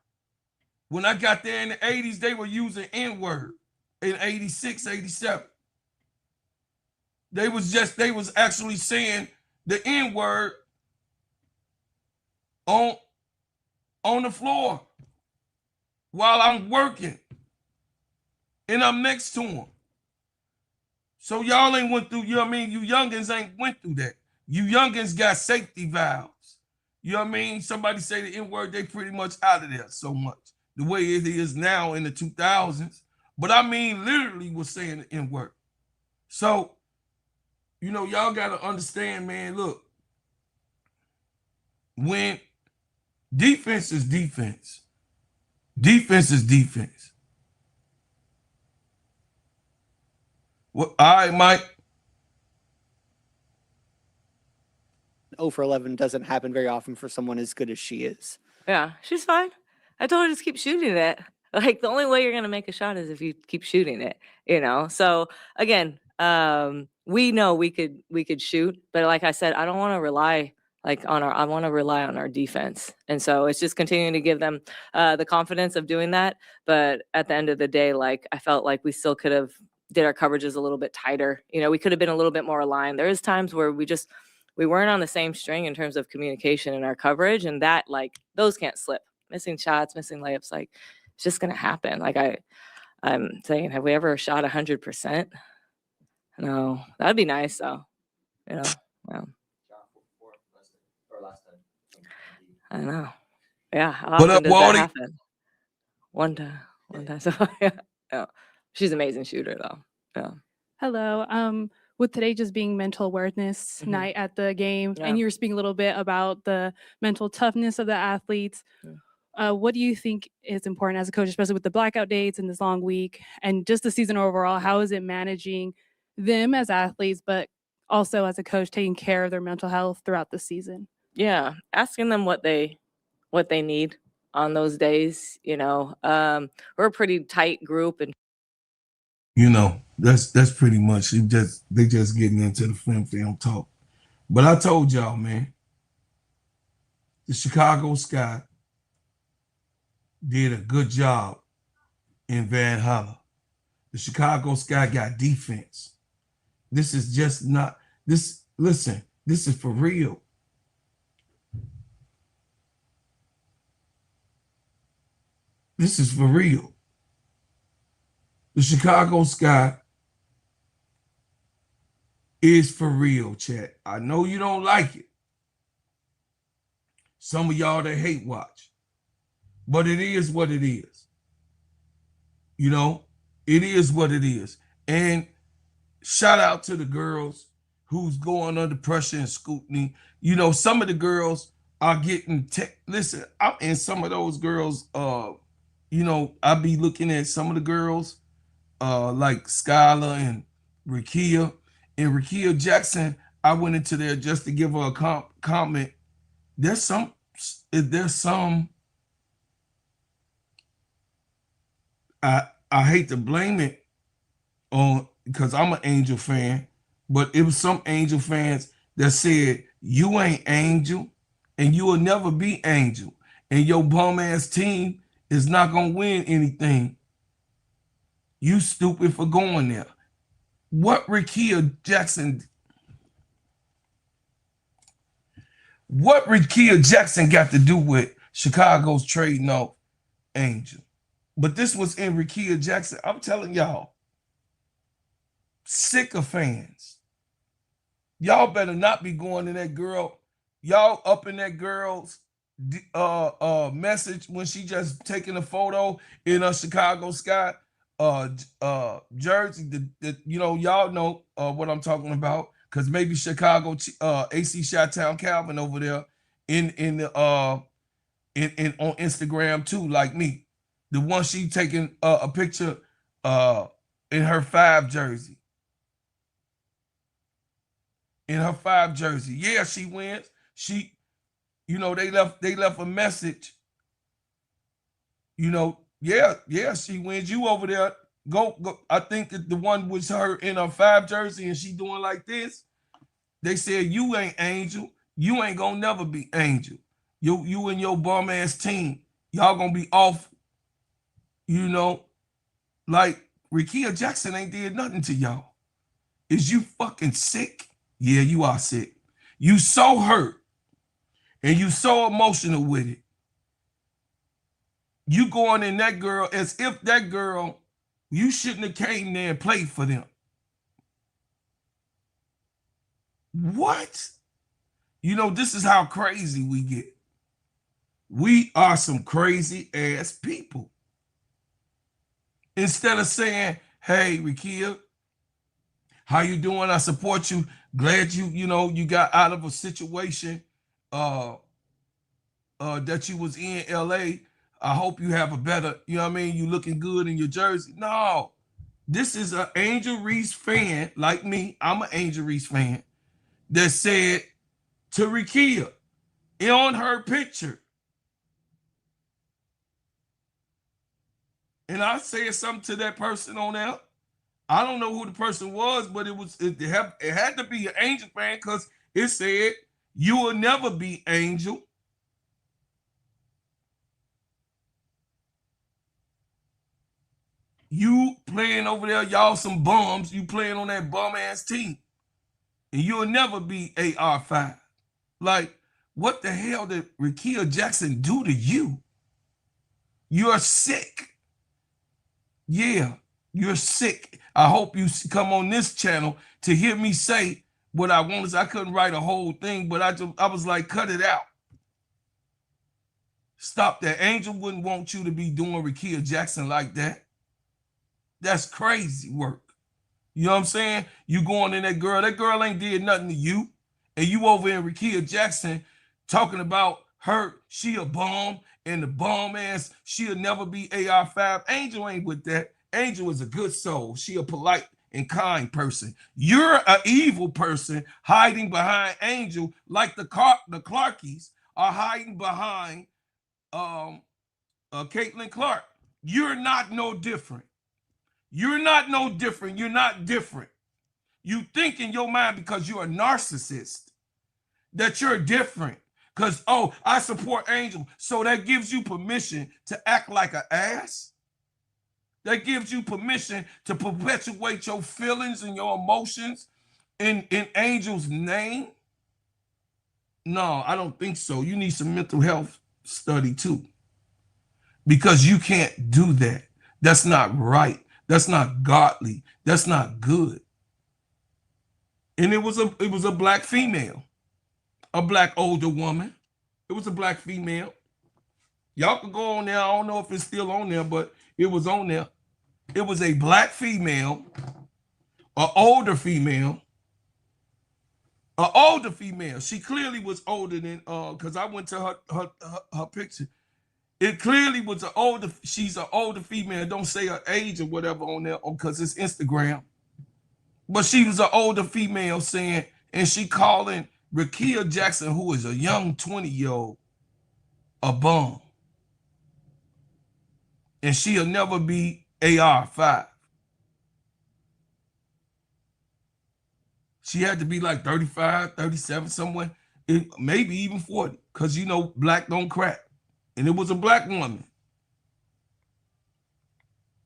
When I got there in the 80s, they were using N-word. In 86, 87. They was actually saying the N-word on the floor while I'm working. And I'm next to them. So y'all ain't went through, you youngins ain't went through that. You youngins got safety valves. Somebody say the N-word, they pretty much out of there so much. The way it is now in the 2000s. But literally was saying the N-word. So, y'all got to understand, man, look. When defense is defense. Defense is defense. Well, all right, Mike. 0 for 11 doesn't happen very often for someone as good as she is. Yeah, she's fine. I told her to just keep shooting it. Like, the only way you're going to make a shot is if you keep shooting it, So, again, we know we could shoot. But like I said, I don't want to rely I want to rely on our defense. And so it's just continuing to give them the confidence of doing that. But at the end of the day, I felt like we still could have did our coverages a little bit tighter. We could have been a little bit more aligned. There is times where we weren't on the same string in terms of communication in our coverage. And that, those can't slip. Missing shots, missing layups, it's just going to happen. I'm saying, have we ever shot 100%? No, that'd be nice though. Well, I know. Yeah. How often does that happen? One time. So yeah. She's an amazing shooter though. Yeah. Hello. With today just being mental awareness night at the game, and you were speaking a little bit about the mental toughness of the athletes. What do you think is important as a coach, especially with the blackout dates and this long week and just the season overall? How is it managing them as athletes, but also as a coach taking care of their mental health throughout the season? Yeah, asking them what they need on those days. We're a pretty tight group, and that's pretty much they just getting into the film talk. But I told y'all, man, the Chicago Sky did a good job in Valhalla. The Chicago Sky got defense. This is just not this. Listen, this is for real. This is for real. The Chicago Sky is for real, chat. I know you don't like it. Some of y'all that hate watch, but it is what it is. You know, it is what it is. And shout out to the girls who's going under pressure and scrutiny. You know, some of the girls are getting listen, I'm in some of those girls, you know, I be looking at some of the girls like Skylar and Rickea. And Rickea Jackson, I went into there just to give her a comment. There's some I hate to blame it on because I'm an Angel fan, but it was some Angel fans that said you ain't Angel and you will never be Angel and your bum ass team is not gonna win anything. You stupid for going there. What Rickea Jackson got to do with Chicago's trading off Angel? But this was in Rickea Jackson. I'm telling y'all, sycophants. Y'all better not be going to that girl. Y'all up in that girl's message when she just taking a photo in a Chicago Sky jersey. You know, y'all know what I'm talking about, because maybe Chicago AC Chi-Town Calvin over there in on Instagram too, like me. The one she taking a picture in her 5 jersey. In her 5 jersey. Yeah, she wins. She, you know, they left a message. You know, yeah, she wins. You over there, go. I think that the one was her in her 5 jersey and she doing like this. They said, you ain't Angel. You ain't gonna never be Angel. You and your bum ass team, y'all gonna be off. You know, like Rickea Jackson ain't did nothing to y'all. Is you fucking sick? Yeah, you are sick. You so hurt and you so emotional with it. You going in that girl as if that girl, you shouldn't have came there and played for them. What? You know, this is how crazy we get. We are some crazy ass people. Instead of saying, hey, Rickea, how you doing? I support you. Glad you know, you got out of a situation that you was in LA. I hope you have a better, you know what I mean? You looking good in your jersey. No, this is an Angel Reese fan like me. I'm an Angel Reese fan that said to Rickea on her picture. And I said something to that person on there. I don't know who the person was, but it had to be an Angel fan because it said, you will never be Angel. You playing over there, y'all some bums. You playing on that bum ass team. And you'll never be AR5. Like, what the hell did Rickea Jackson do to you? You're sick. Yeah, you're sick. I hope you come on this channel to hear me say what I wanted. I couldn't write a whole thing, but I was like, cut it out. Stop that. Angel wouldn't want you to be doing Rickea Jackson like that. That's crazy work. You know what I'm saying? You going in that girl ain't did nothing to you. And you over in Rickea Jackson talking about her, she a bum, and the bum ass, she'll never be AR5. Angel ain't with that. Angel is a good soul. She a polite and kind person. You're an evil person hiding behind Angel, like the Clarkies are hiding behind Caitlin Clark. You're not no different. You're not no different. You're not different. You think in your mind because you're a narcissist. that you're different. Because, oh, I support Angel. So that gives you permission to act like an ass? That gives you permission to perpetuate your feelings and your emotions in Angel's name? No, I don't think so. You need some mental health study too. Because you can't do that. That's not right. That's not godly. That's not good. And it was a black female, a black older woman. It was a black female. Y'all could go on there. I don't know if it's still on there, but it was on there. It was a black female, an older female. She clearly was older than because I went to her picture. It clearly was she's an older female. Don't say her age or whatever on there because it's Instagram. But she was an older female saying, and she calling Rickea Jackson, who is a young 20-year-old, a bum. And she'll never be AR5. She had to be like 35, 37, somewhere, maybe even 40, because you know black don't crack. And it was a black woman.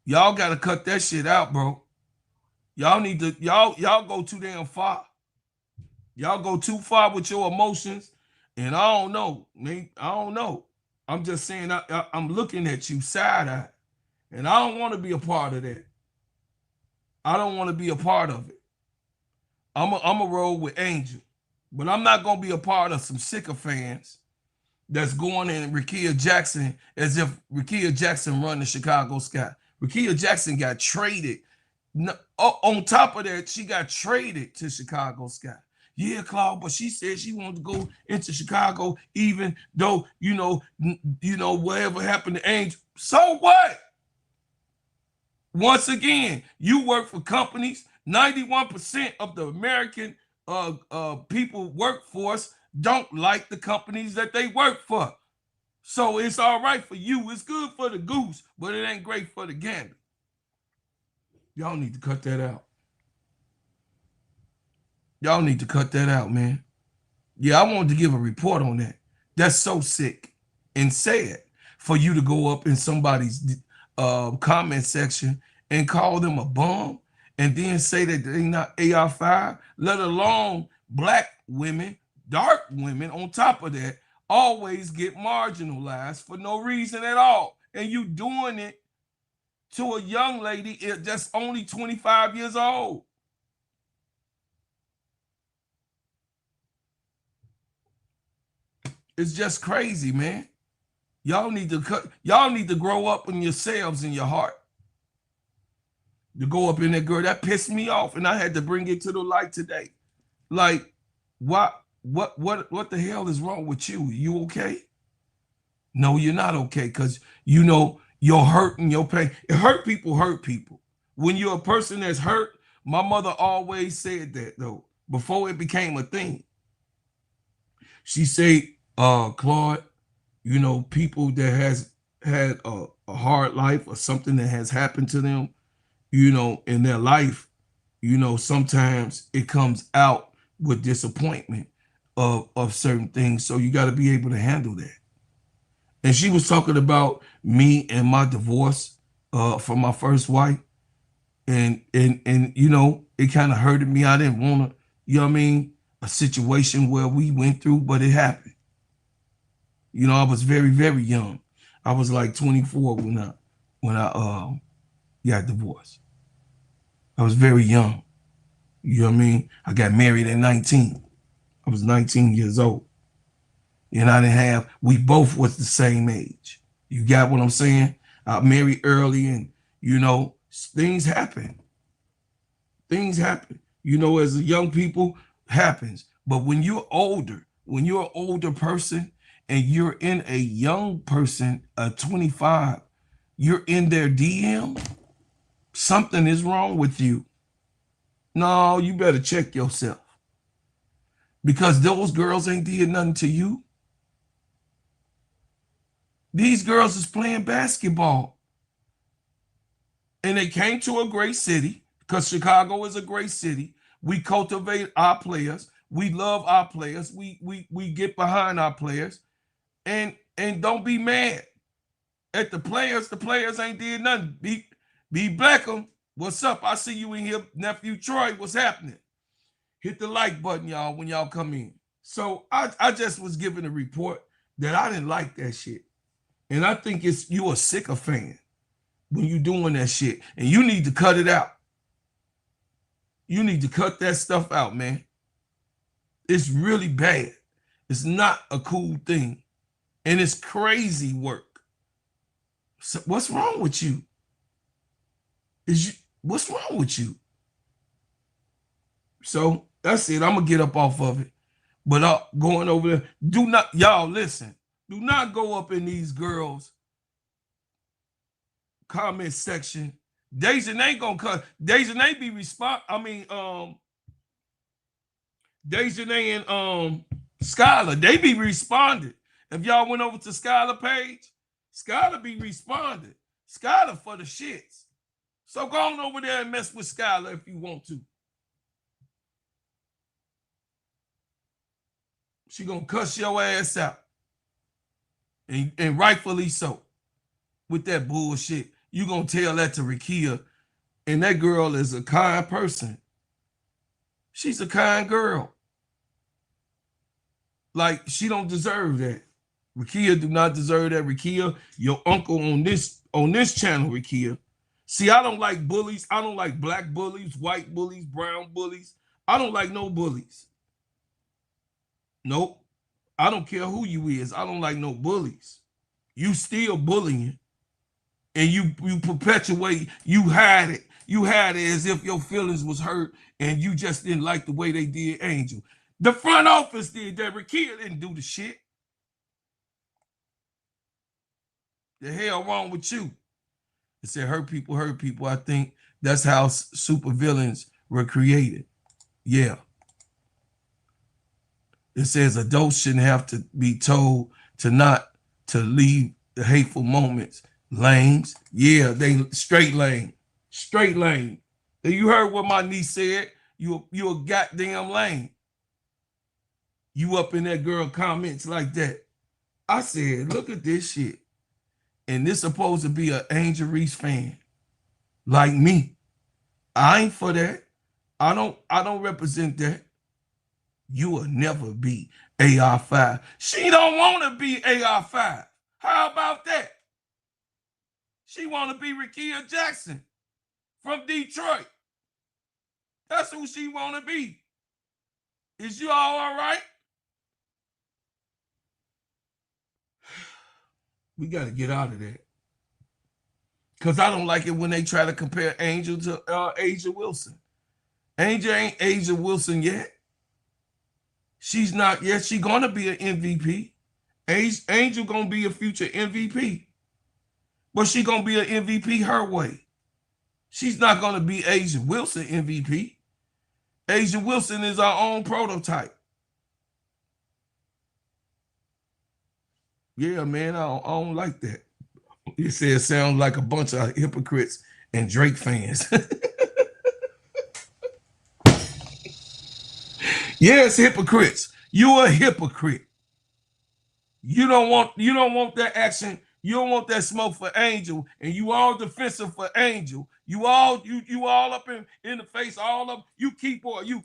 Y'all gotta cut that shit out, bro. Y'all need to, y'all go too damn far. Y'all go too far with your emotions. And I don't know, man. I don't know. I'm just saying I'm looking at you side-eye. And I don't want to be a part of that. I don't want to be a part of it. I'm a roll with Angel. But I'm not going to be a part of some sycophants that's going in Rickea Jackson as if Rickea Jackson run the Chicago Sky. Rickea Jackson got traded. On top of that, she got traded to Chicago Sky. Yeah, Claude, but she said she wanted to go into Chicago even though, you know, whatever happened to Angel. So what? Once again, you work for companies. 91% of the American people workforce don't like the companies that they work for. So it's all right for you. It's good for the goose, but it ain't great for the gander. Y'all need to cut that out. Y'all need to cut that out, man. Yeah, I wanted to give a report on that. That's so sick and sad for you to go up in somebody's comment section and call them a bum and then say that they're not AR5, let alone black women, dark women on top of that, always get marginalized for no reason at all. And you doing it to a young lady that's only 25 years old. It's just crazy, man. Y'all need to grow up in yourselves and your heart. To go up in that girl, that pissed me off, and I had to bring it to the light today. Like, what the hell is wrong with you? You okay? No, you're not okay, because you know your hurt and your pain. Hurt people. When you're a person that's hurt, my mother always said that though, before it became a thing. She said, Claude, you know, people that has had a hard life or something that has happened to them, you know, in their life, you know, sometimes it comes out with disappointment of certain things. So you got to be able to handle that. And she was talking about me and my divorce from my first wife. And you know, it kind of hurted me. I didn't want to, you know what I mean, a situation where we went through, but it happened. You know, I was very, very young. I was like 24 when I got divorced. I was very young. You know what I mean? I got married at 19. I was 19 years old. And we both was the same age. You got what I'm saying? I married early and, you know, things happen. Things happen. You know, as a young people, happens. But when you're older, when you're an older person and you're in a young person, a 25, you're in their DM, something is wrong with you. No, you better check yourself. Because those girls ain't did nothing to you. These girls is playing basketball. And they came to a great city, because Chicago is a great city. We cultivate our players. We love our players. We get behind our players, and don't be mad at the players. The players ain't did nothing. Be Blackham. What's up? I see you in here, nephew Troy. What's happening? Hit the like button, y'all, when y'all come in. So I just was giving a report that I didn't like that shit. And I think you a sicker fan when you doing that shit. And you need to cut it out. You need to cut that stuff out, man. It's really bad. It's not a cool thing. And it's crazy work. So what's wrong with you? What's wrong with you? So that's it. I'm gonna get up off of it. But going over there, do not, y'all listen. Do not go up in these girls' comment section. Dejanay gonna cut. Dejanay be Dejanay and Skylar, they be responded. If y'all went over to Skylar page, Skylar be responded. Skylar for the shits. So go on over there and mess with Skylar if you want to. She gonna cuss your ass out. And rightfully so. With that bullshit. You gonna tell that to Rickea. And that girl is a kind person. She's a kind girl. Like, she don't deserve that. Rickea do not deserve that. Rickea, your uncle on this channel, Rickea. See, I don't like bullies. I don't like black bullies, white bullies, brown bullies. I don't like no bullies. Nope. I don't care who you is. I don't like no bullies. You still bullying. And you perpetuate, you hide it. You hide it as if your feelings was hurt and you just didn't like the way they did Angel. The front office did that. Rickea didn't do the shit. The hell wrong with you? It said hurt people, hurt people. I think that's how supervillains were created. Yeah. It says adults shouldn't have to be told to leave the hateful moments. Lames. Yeah, they straight lame. Straight lame. You heard what my niece said. You a goddamn lame. You up in that girl comments like that. I said, look at this shit. And this supposed to be an Angel Reese fan. Like me. I ain't for that. I don't represent that. You will never be AR5. She don't want to be AR5. How about that? She want to be Rickea Jackson from Detroit. That's who she want to be. Is you all right? We got to get out of that. Because I don't like it when they try to compare Angel to Asia Wilson. Angel ain't Asia Wilson yet. She's not yet. She's going to be an MVP. Angel going to be a future MVP. But she's going to be an MVP her way. She's not going to be Asia Wilson MVP. Asia Wilson is our own prototype. Yeah, man, I don't like that. It says sounds like a bunch of hypocrites and Drake fans. Yes, hypocrites. You a hypocrite. You don't want that action. You don't want that smoke for Angel, and you all defensive for Angel. You all up in the face, all up. You keep on you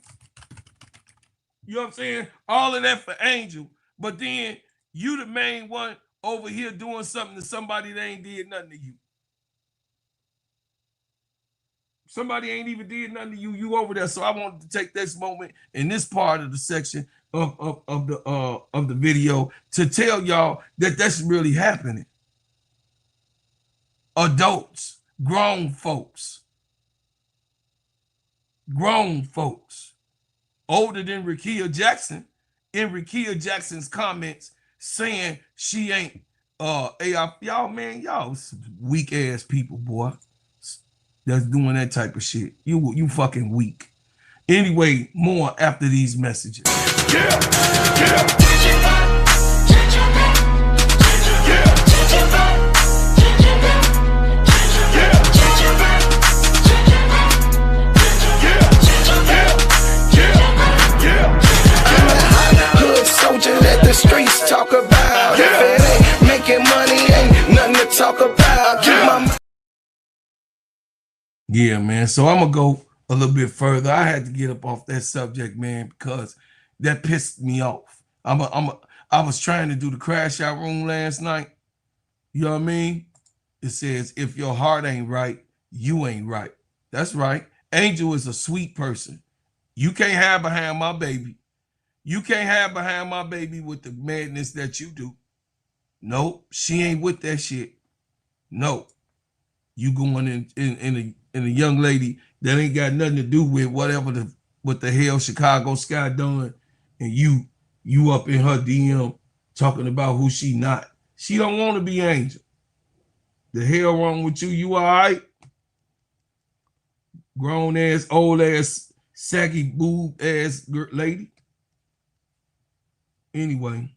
know what I'm saying? All of that for Angel, but then you the main one over here doing something to somebody that ain't did nothing to you. Somebody ain't even did nothing to you. You over there. So I wanted to take this moment in this part of the section of the video to tell y'all that that's really happening. Adults, grown folks, older than Rickea Jackson, in Rickea Jackson's comments saying she ain't AI. Y'all, man, y'all weak ass people, boy. That's doing that type of shit. You fucking weak. Anyway, more after these messages. talk about. Yeah, man. So I'm gonna go a little bit further. I had to get up off that subject, man, because that pissed me off. I was trying to do the crash out room last night. You know what I mean? It says, if your heart ain't right, you ain't right. That's right. Angel is a sweet person. You can't have behind my baby. You can't have behind my baby with the madness that you do. Nope, she ain't with that shit. No. You going in a young lady that ain't got nothing to do with what the hell Chicago Sky done, and you up in her DM talking about who she not. She don't want to be Angel. The hell wrong with you? You all right? Grown ass, old ass, saggy boob ass lady. Anyway.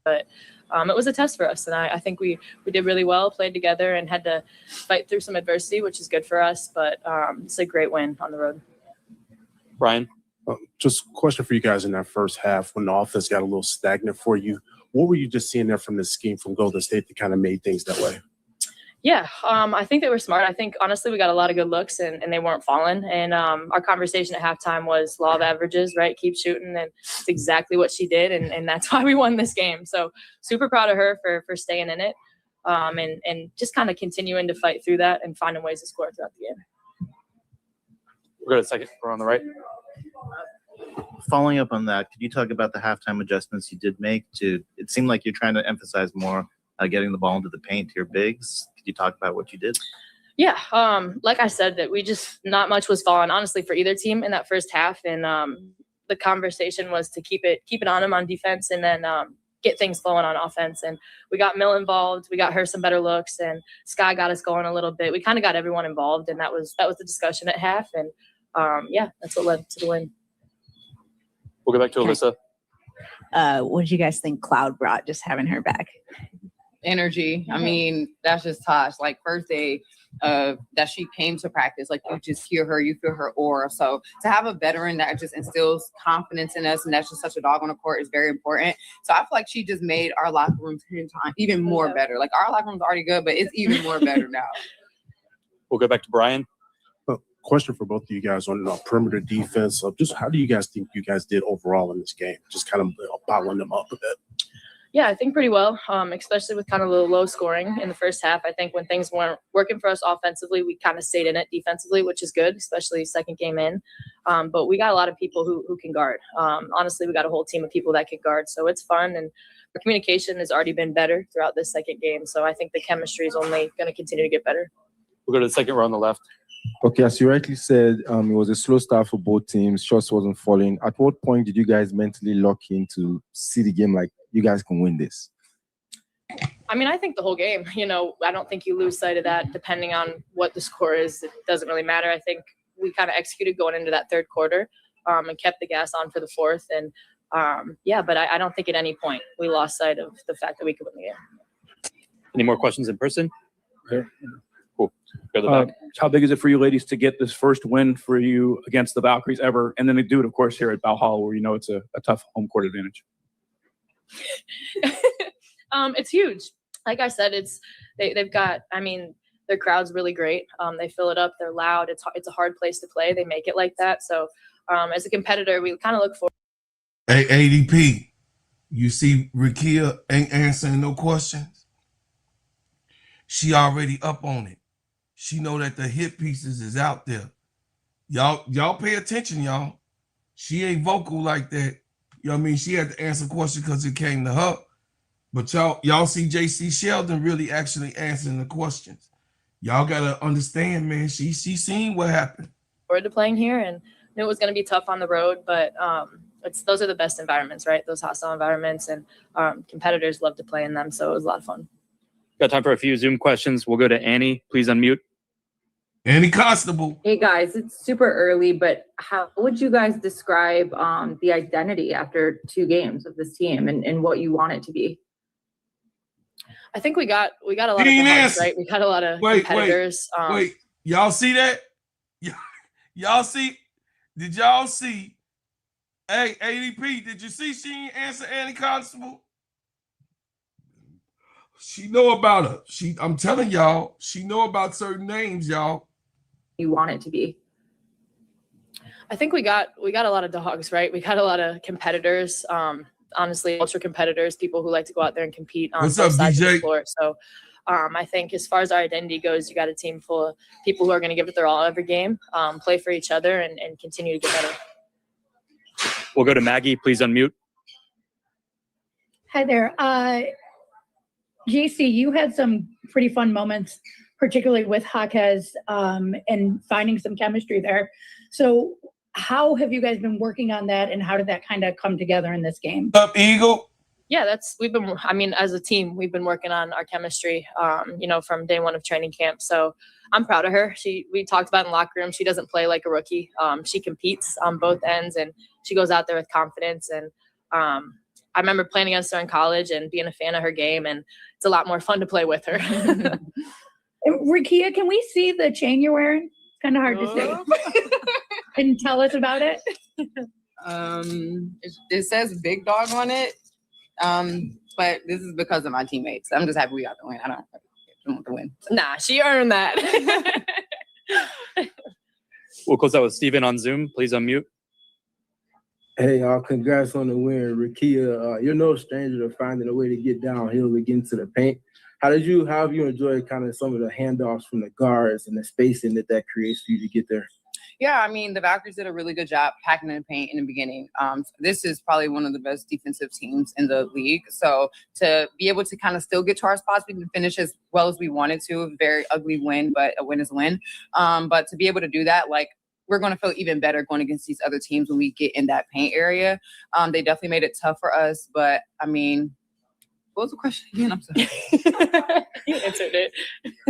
But it was a test for us, and I think we did really well, played together, and had to fight through some adversity, which is good for us. But it's a great win on the road. Brian? Just a question for you guys in that first half when the offense got a little stagnant for you. What were you just seeing there from the scheme from Golden State that kind of made things that way? Yeah, I think they were smart. I think, honestly, we got a lot of good looks, and they weren't falling. And our conversation at halftime was law of averages, right? Keep shooting, and it's exactly what she did, and that's why we won this game. So super proud of her for staying in it and just kind of continuing to fight through that and finding ways to score throughout the game. We'll go to the second row on the right. Following up on that, could you talk about the halftime adjustments you did make? It seemed like you're trying to emphasize more getting the ball into the paint to your bigs. Could you talk about what you did? Yeah, like I said, that we just not much was falling, honestly, for either team in that first half. And the conversation was to keep it on them on defense, and then get things flowing on offense. And we got Mill involved. We got her some better looks, and Sky got us going a little bit. We kind of got everyone involved, and that was the discussion at half. And yeah, that's what led to the win. We'll go back to Alyssa. What did you guys think Cloud brought, just having her back? Energy. I mean, that's just Tosh. Like, first day that she came to practice, like, you just hear her, you feel her aura. So to have a veteran that just instills confidence in us, and that's just such a dog on the court, is very important. So I feel like she just made our locker room 10 times even more better. Like, our locker room's already good, but it's even more better now. We'll go back to Brian. Question for both of you guys on perimeter defense. Just how do you guys think you guys did overall in this game? Just kind of bottling them up a bit. Yeah, I think pretty well, especially with kind of a little low scoring in the first half. I think when things weren't working for us offensively, we kind of stayed in it defensively, which is good, especially second game in. But we got a lot of people who can guard. Honestly, we got a whole team of people that can guard, so it's fun. And our communication has already been better throughout this second game, so I think the chemistry is only going to continue to get better. We'll go to the second row on the left. Okay, as you rightly said, it was a slow start for both teams. Shots wasn't falling. At what point did you guys mentally lock in to see the game like you guys can win this? I mean, I think the whole game, I don't think you lose sight of that depending on what the score is. It doesn't really matter. I think we kind of executed going into that third quarter and kept the gas on for the fourth. And yeah, but I don't think at any point we lost sight of the fact that we could win the game. Any more questions in person? Okay. Cool. Go to the back. How big is it for you ladies to get this first win for you against the Valkyries ever? And then to do it, of course, here at Valhalla, where it's a tough home court advantage. It's huge. Like I said, they've got, their crowd's really great. They fill it up. They're loud. It's a hard place to play. They make it like that. So as a competitor, we kind of look for. Hey, ADP, you see Rickea ain't answering no questions. She already up on it. She know that the hit pieces is out there. Y'all pay attention, y'all. She ain't vocal like that. You know what I mean? She had to answer questions because it came to her. But y'all see Jacy Sheldon really actually answering the questions. Y'all gotta understand, man. She seen what happened. Forward to playing here, and knew it was going to be tough on the road, but those are the best environments, right? Those hostile environments, and competitors love to play in them. So it was a lot of fun. Got time for a few Zoom questions. We'll go to Annie. Please unmute. Annie Constable. Hey guys, it's super early, but how would you guys describe the identity after 2 games of this team and what you want it to be? I think we got a lot of hearts, right? We got a lot of competitors. Wait, y'all see that? Y'all see? Did y'all see? Hey, ADP, did you see she ain't answer Annie Constable? She know about her. I'm telling y'all, she know about certain names, y'all. You want it to be. I think we got a lot of dogs, right? We got a lot of competitors. Honestly, ultra competitors, people who like to go out there and compete on What's both up, sides of the DJ? floor. So I think as far as our identity goes, you got a team full of people who are going to give it their all every game, play for each other, and continue to get better. We'll go to Maggie. Please unmute. Hi there. Jacy, you had some pretty fun moments, particularly with Jaquez, and finding some chemistry there. So how have you guys been working on that, and how did that kind of come together in this game? Up, Eagle. Yeah, as a team, we've been working on our chemistry, from day one of training camp. So I'm proud of her. We talked about in the locker room, she doesn't play like a rookie. She competes on both ends, and she goes out there with confidence. And I remember playing against her in college and being a fan of her game, and it's a lot more fun to play with her. Rickea, can we see the chain you're wearing? It's kind of hard to see. Can you tell us about it? It says Big Dog on it. But this is because of my teammates. I'm just happy we got the win. I don't want to win. Nah, she earned that. We'll close out with Steven on Zoom. Please unmute. Hey, y'all, congrats on the win. Rickea, you're no stranger to finding a way to get downhill to get into the paint. How have you enjoyed kind of some of the handoffs from the guards and the spacing that creates for you to get there? Yeah, I mean, the Valkyries did a really good job packing in the paint in the beginning. This is probably one of the best defensive teams in the league. So to be able to kind of still get to our spots, we didn't finish as well as we wanted to. A very ugly win, but a win is a win. But to be able to do that, like, we're going to feel even better going against these other teams when we get in that paint area. They definitely made it tough for us. But, I mean, what was the question again? I'm sorry. You answered it.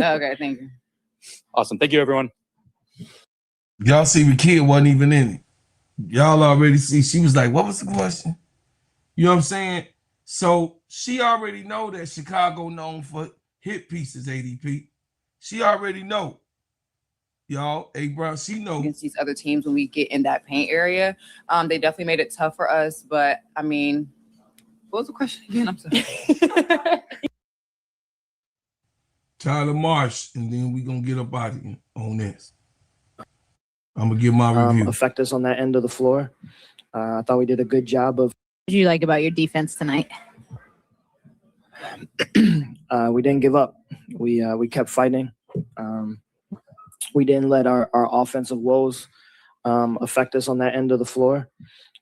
Okay, thank you. Awesome. Thank you, everyone. Y'all see Rickea wasn't even in it. Y'all already see. She was like, what was the question? You know what I'm saying? So she already know that Chicago known for hit pieces, ADP. She already know. Y'all, hey, bro, she know. Against these other teams when we get in that paint area. They definitely made it tough for us. But, I mean, what was the question again? I'm sorry. Tyler Marsh, and then we going to get up out of here on this. I'm going to give my review. Affect us on that end of the floor. I thought we did a good job of. What did you like about your defense tonight? We didn't give up. We kept fighting. We didn't let our offensive woes affect us on that end of the floor.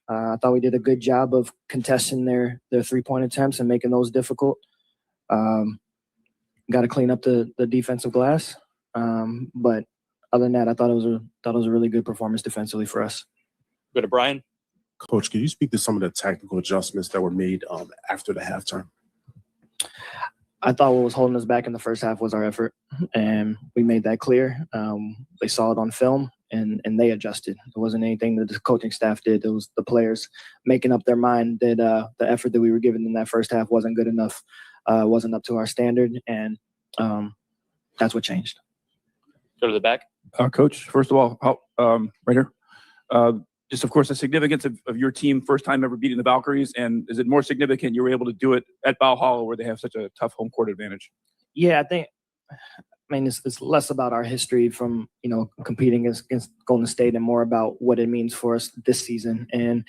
I thought we did a good job of contesting their 3-point attempts and making those difficult. Got to clean up the defensive glass. But other than that, I thought it was a really good performance defensively for us. Go to Brian. Coach, can you speak to some of the tactical adjustments that were made after the halftime? I thought what was holding us back in the first half was our effort, and we made that clear. They saw it on film, and they adjusted. It wasn't anything that the coaching staff did. It was the players making up their mind that the effort that we were giving in that first half wasn't good enough, wasn't up to our standard, and that's what changed. Go to the back. Coach, first of all, right here. Just, of course, the significance of your team first time ever beating the Valkyries, and is it more significant you were able to do it at Valhalla where they have such a tough home court advantage? Yeah, I mean, it's less about our history from, competing against Golden State and more about what it means for us this season and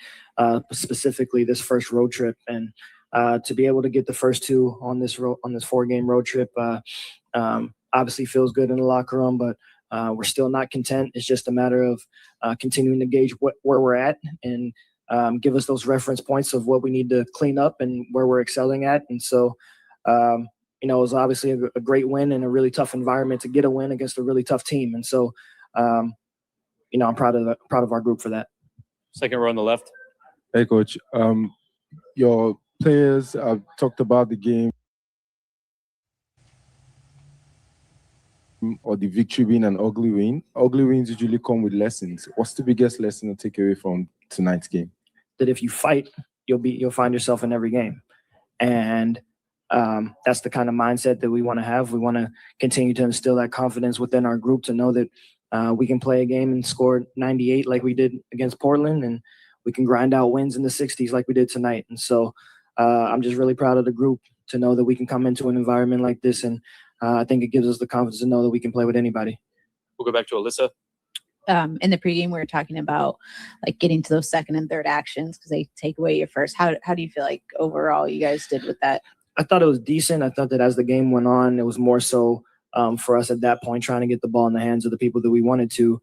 specifically this first road trip. And to be able to get the first two on this 4-game road trip obviously feels good in the locker room, but we're still not content. It's just a matter of continuing to gauge where we're at and give us those reference points of what we need to clean up and where we're excelling at. And so, it was obviously a great win in a really tough environment to get a win against a really tough team. And so, I'm proud of our group for that. Second row on the left. Hey, Coach. Your players talked about the game or the victory being an ugly win. Ugly wins usually come with lessons. What's the biggest lesson to take away from tonight's game? That if you fight, you'll find yourself in every game. And that's the kind of mindset that we want to have. We want to continue to instill that confidence within our group to know that we can play a game and score 98 like we did against Portland, and we can grind out wins in the 60s like we did tonight. And so I'm just really proud of the group to know that we can come into an environment like this. And I think it gives us the confidence to know that we can play with anybody. We'll go back to Alyssa. In the pregame, we were talking about like getting to those second and third actions because they take away your first. How do you feel like overall you guys did with that? I thought it was decent. I thought that as the game went on, it was more so for us at that point trying to get the ball in the hands of the people that we wanted to.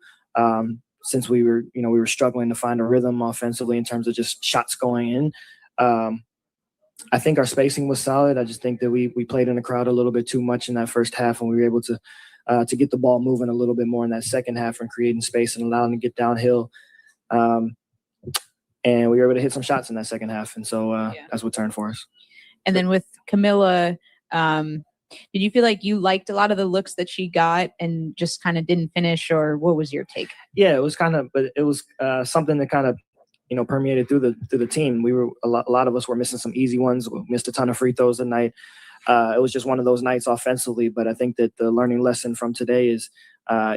Since we were struggling to find a rhythm offensively in terms of just shots going in. I think our spacing was solid. I just think that we played in the crowd a little bit too much in that first half, and we were able to get the ball moving a little bit more in that second half and creating space and allowing them to get downhill. And we were able to hit some shots in that second half, and so that's what turned for us. And then with Camilla, did you feel like you liked a lot of the looks that she got and just kind of didn't finish, or what was your take? Yeah, it was something that kind of permeated through the team. We were a lot of us were missing some easy ones. We missed a ton of free throws tonight. It was just one of those nights offensively. But I think that the learning lesson from today is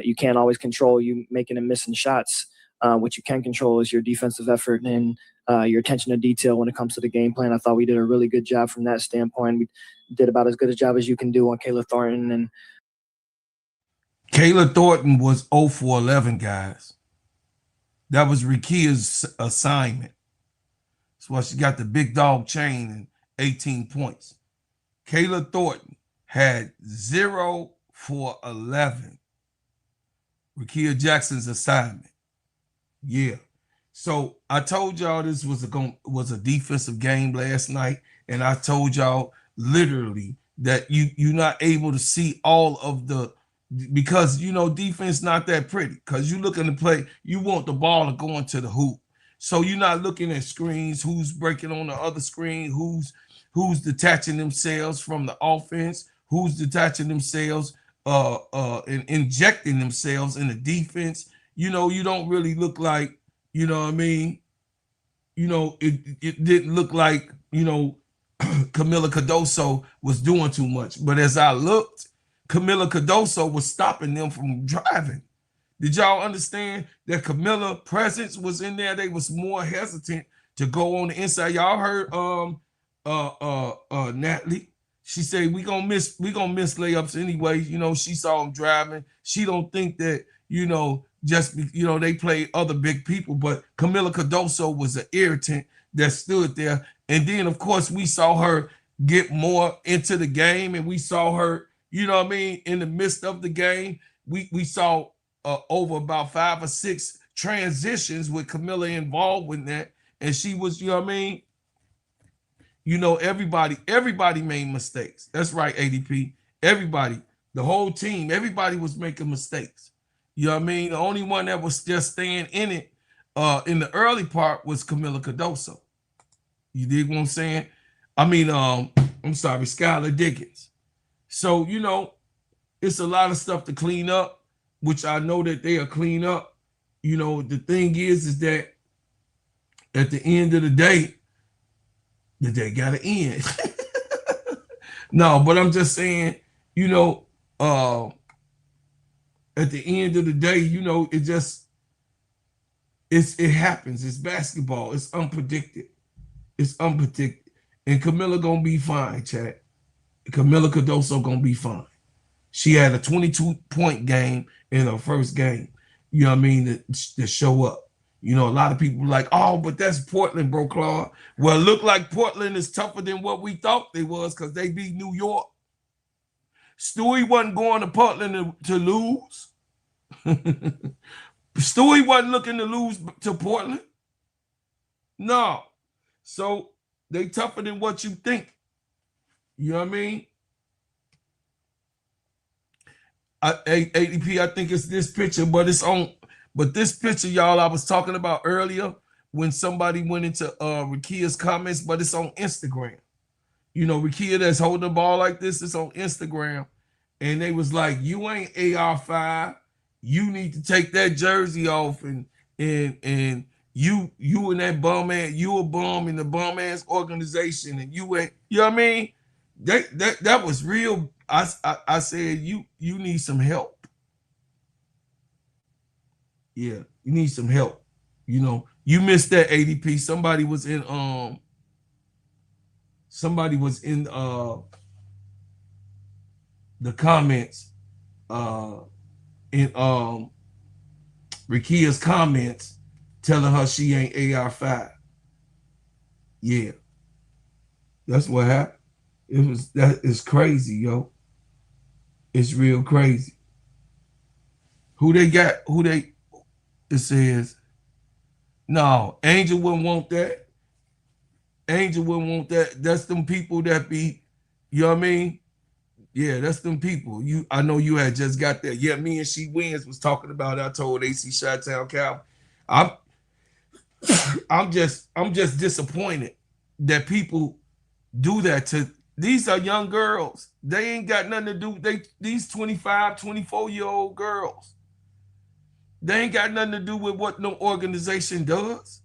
you can't always control you making and missing shots. What you can control is your defensive effort and your attention to detail when it comes to the game plan. I thought we did a really good job from that standpoint. We did about as good a job as you can do on Kayla Thornton. And Kayla Thornton was 0 for 11, guys. That was Rickea's assignment. That's why she got the big dog chain and 18 points. Kayla Thornton had 0 for 11. Rickea Jackson's assignment. Yeah. So I told y'all this was a defensive game last night, and I told y'all literally that you're not able to see all of the, because defense not that pretty, because you looking to play, you want the ball to go into the hoop. So you're not looking at screens, who's breaking on the other screen, who's detaching themselves from the offense, who's detaching themselves and injecting themselves in the defense. You don't really look like, you know what I mean? It didn't look like, Camila Cardoso was doing too much. But as I looked, Camila Cardoso was stopping them from driving. Did y'all understand that Camilla's presence was in there? They was more hesitant to go on the inside. Y'all heard Natalie. She said we gonna miss layups anyway. She saw them driving. She don't think that, they play other big people, but Camila Cardoso was an irritant that stood there. And then, of course, we saw her get more into the game, and we saw her, in the midst of the game, we saw over about 5 or 6 transitions with Camilla involved with that. And she was, everybody made mistakes. That's right, ADP. Everybody, the whole team, everybody was making mistakes. The only one that was just staying in it in the early part was Camila Cardoso. You dig what I'm saying? I'm sorry, Skylar Diggins. So, it's a lot of stuff to clean up, which I know that they'll clean up. The thing is that at the end of the day got to end. No, but I'm just saying, at the end of the day, it happens. It's basketball. It's unpredicted. And Camilla gonna be fine, chat. Camila Cardoso gonna be fine. She had a 22-point game in her first game. To show up. A lot of people like, oh, but that's Portland, bro, Claude. Well, it looked like Portland is tougher than what we thought they was because they beat New York. Stewie wasn't going to Portland to lose. Stewie wasn't looking to lose to Portland. No. So they tougher than what you think. You know what I mean? ADP, I think it's this picture, but this picture, y'all, I was talking about earlier when somebody went into Rickea's comments, but it's on Instagram. Rickea that's holding the ball like this, it's on Instagram. And they was like, you ain't AR5. You need to take that jersey off and you and that bum ass, you a bum in the bum ass organization, and you ain't, you know what I mean? That was real. I said you need some help. Yeah, you need some help. You missed that, ADP. Somebody was in somebody was in the comments in Rickea's comments telling her she ain't AR5. Yeah. That's what happened. That is crazy, yo. It's real crazy. It says, no, Angel wouldn't want that. Angel wouldn't want that. That's them people that be, you know what I mean? Yeah, that's them people. I know you had just got that. Yeah, me and She Wins was talking about it. I told AC Chi-Town Cal. I'm just disappointed that people do that to these are young girls. They ain't got nothing to do. These 25, 24-year-old girls. They ain't got nothing to do with what no organization does.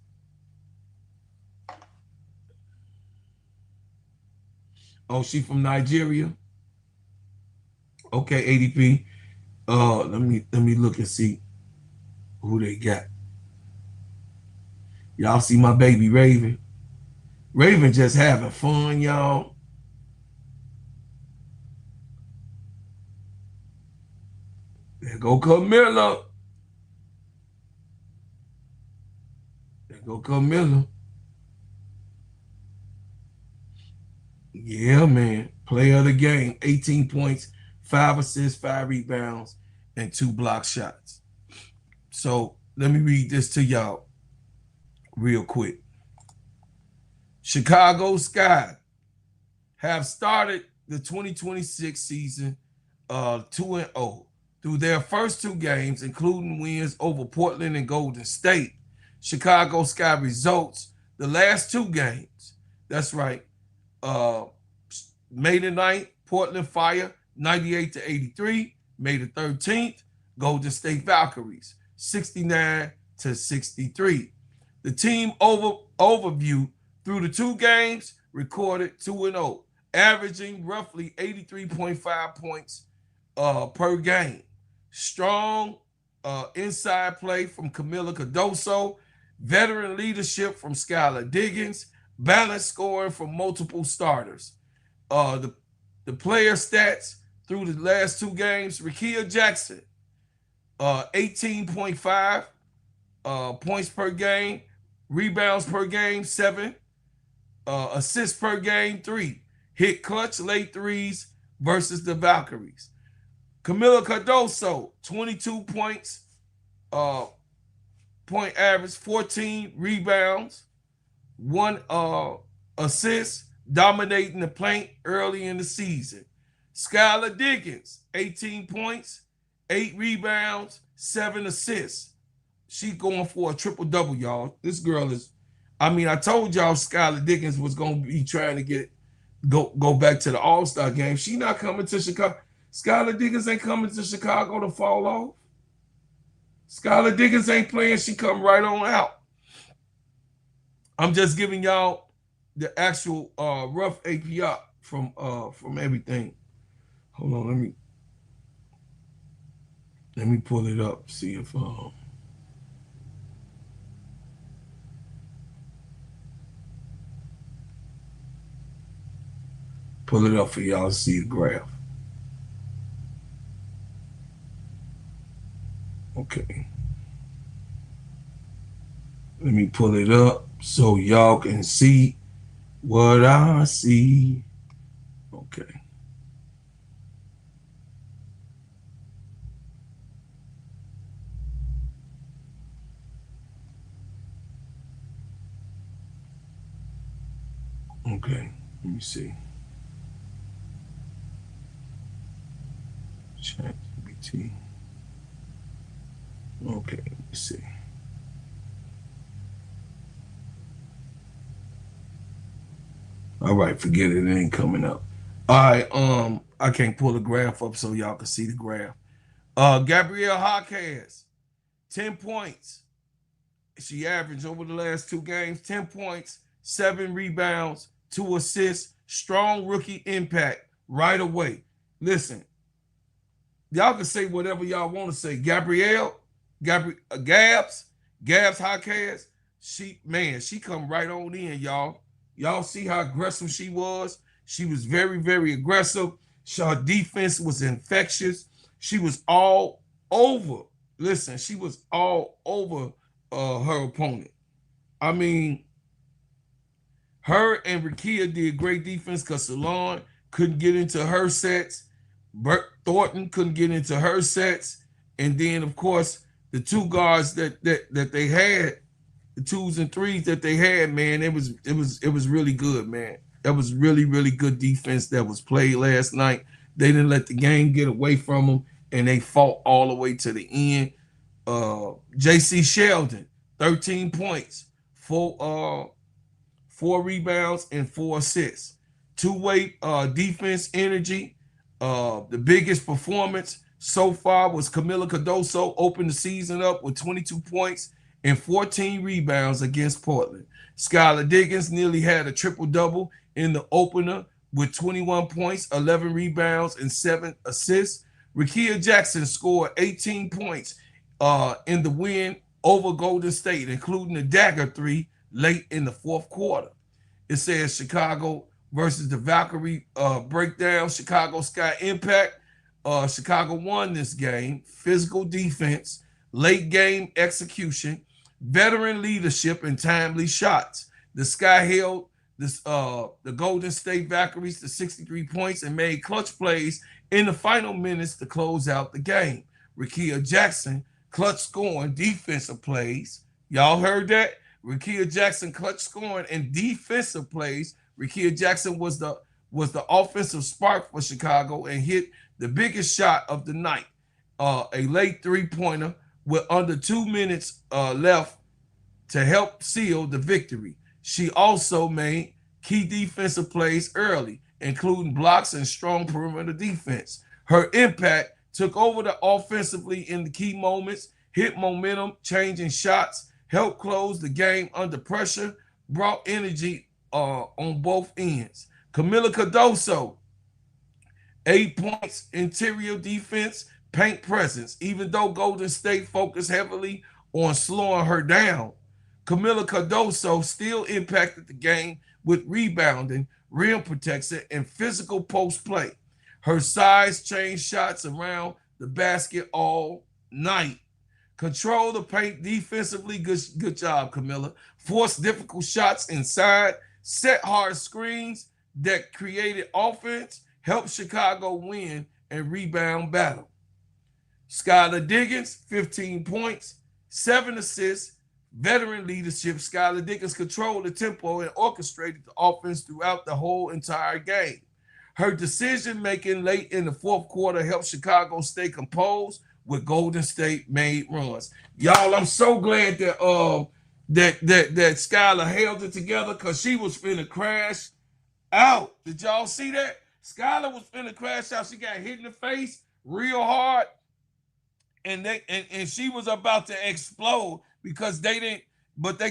Oh, she from Nigeria? Okay, ADP. Let me look and see who they got. Y'all see my baby Raven? Raven just having fun, y'all. There go Camilla. There go Camilla. Yeah, man. Player of the game. 18 points, 5 assists, 5 rebounds, and 2 block shots. So let me read this to y'all real quick. Chicago Sky have started the 2026 season 2-0 through their first 2 games, including wins over Portland and Golden State. Chicago Sky results the last 2 games. That's right. May the 9th, Portland Fire 98-83. May the 13th, Golden State Valkyries 69-63. The team overview through the 2 games recorded 2-0, averaging roughly 83.5 points per game. Strong inside play from Camila Cardoso, veteran leadership from Skylar Diggins, balanced scoring from multiple starters. The player stats through the last 2 games: Rickea Jackson, 18.5 points per game, rebounds per game 7, assists per game 3, hit clutch late threes versus the Valkyries. Camila Cardoso, 22 points, point average, 14 rebounds, 1 assist, dominating the paint early in the season. Skylar Diggins, 18 points, 8 rebounds, 7 assists. She going for a triple-double, y'all. This girl is, I told y'all Skylar Diggins was going to be trying to go back to the All-Star game. She not coming to Chicago. Skylar Diggins ain't coming to Chicago to fall off. Skylar Diggins ain't playing. She come right on out. I'm just giving y'all the actual rough API from everything. Hold on, let me pull it up, see if pull it up for y'all to see the graph. Okay. Let me pull it up so y'all can see what I see. Okay. Okay, let me see. ChatGPT. Okay, let me see. All right, forget it. It ain't coming up. All right, I can't pull the graph up so y'all can see the graph. Gabrielle Hawkins, 10 points. She averaged over the last 2 games, 10 points, 7 rebounds, 2 assists, strong rookie impact right away. Listen, y'all can say whatever y'all want to say. Gabs Hawkins, she come right on in, y'all. Y'all see how aggressive she was? She was very, very aggressive. Her defense was infectious. She was all over. Listen, she was all over her opponent. I mean, her and Rickea did great defense because Salon couldn't get into her sets. Bert Thornton couldn't get into her sets. And then, of course, the two guards that they had, the 2s and 3s that they had, man, it was really good, man. That was really, really good defense that was played last night. They didn't let the game get away from them, and they fought all the way to the end. Jacy Sheldon, 13 points, 4 rebounds, and 4 assists. Two-way defense energy. The biggest performance so far was Camila Cardoso, opened the season up with 22 points and 14 rebounds against Portland. Skylar Diggins nearly had a triple-double in the opener with 21 points, 11 rebounds, and 7 assists. Rickea Jackson scored 18 points in the win over Golden State, including a dagger 3 late in the fourth quarter. It says Chicago versus the Valkyrie breakdown. Chicago Sky Impact. Chicago won this game. Physical defense, late game execution, veteran leadership, and timely shots. The Sky held the Golden State Valkyries to 63 points and made clutch plays in the final minutes to close out the game. Rickea Jackson, clutch scoring, defensive plays. Y'all heard that? Rickea Jackson, clutch scoring and defensive plays. Rickea Jackson was the offensive spark for Chicago and hit the biggest shot of the night, a late three-pointer with under 2 minutes left to help seal the victory. She also made key defensive plays early, including blocks and strong perimeter defense. Her impact took over the offensively in the key moments, hit momentum, changing shots, helped close the game under pressure, brought energy on both ends. Camila Cardoso, 8 points, interior defense, paint presence. Even though Golden State focused heavily on slowing her down, Camila Cardoso still impacted the game with rebounding, rim protection, and physical post play. Her size changed shots around the basket all night. Control the paint defensively. Good job, Camila. Force difficult shots inside. Set hard screens that created offense. Helped Chicago win and rebound battle. Skylar Diggins, 15 points, 7 assists, veteran leadership. Skylar Diggins controlled the tempo and orchestrated the offense throughout the whole entire game. Her decision-making late in the fourth quarter helped Chicago stay composed with Golden State made runs. Y'all, I'm so glad that that Skylar held it together because she was finna crash out. Did y'all see that? Skylar was finna crash out. She got hit in the face real hard, and she was about to explode because they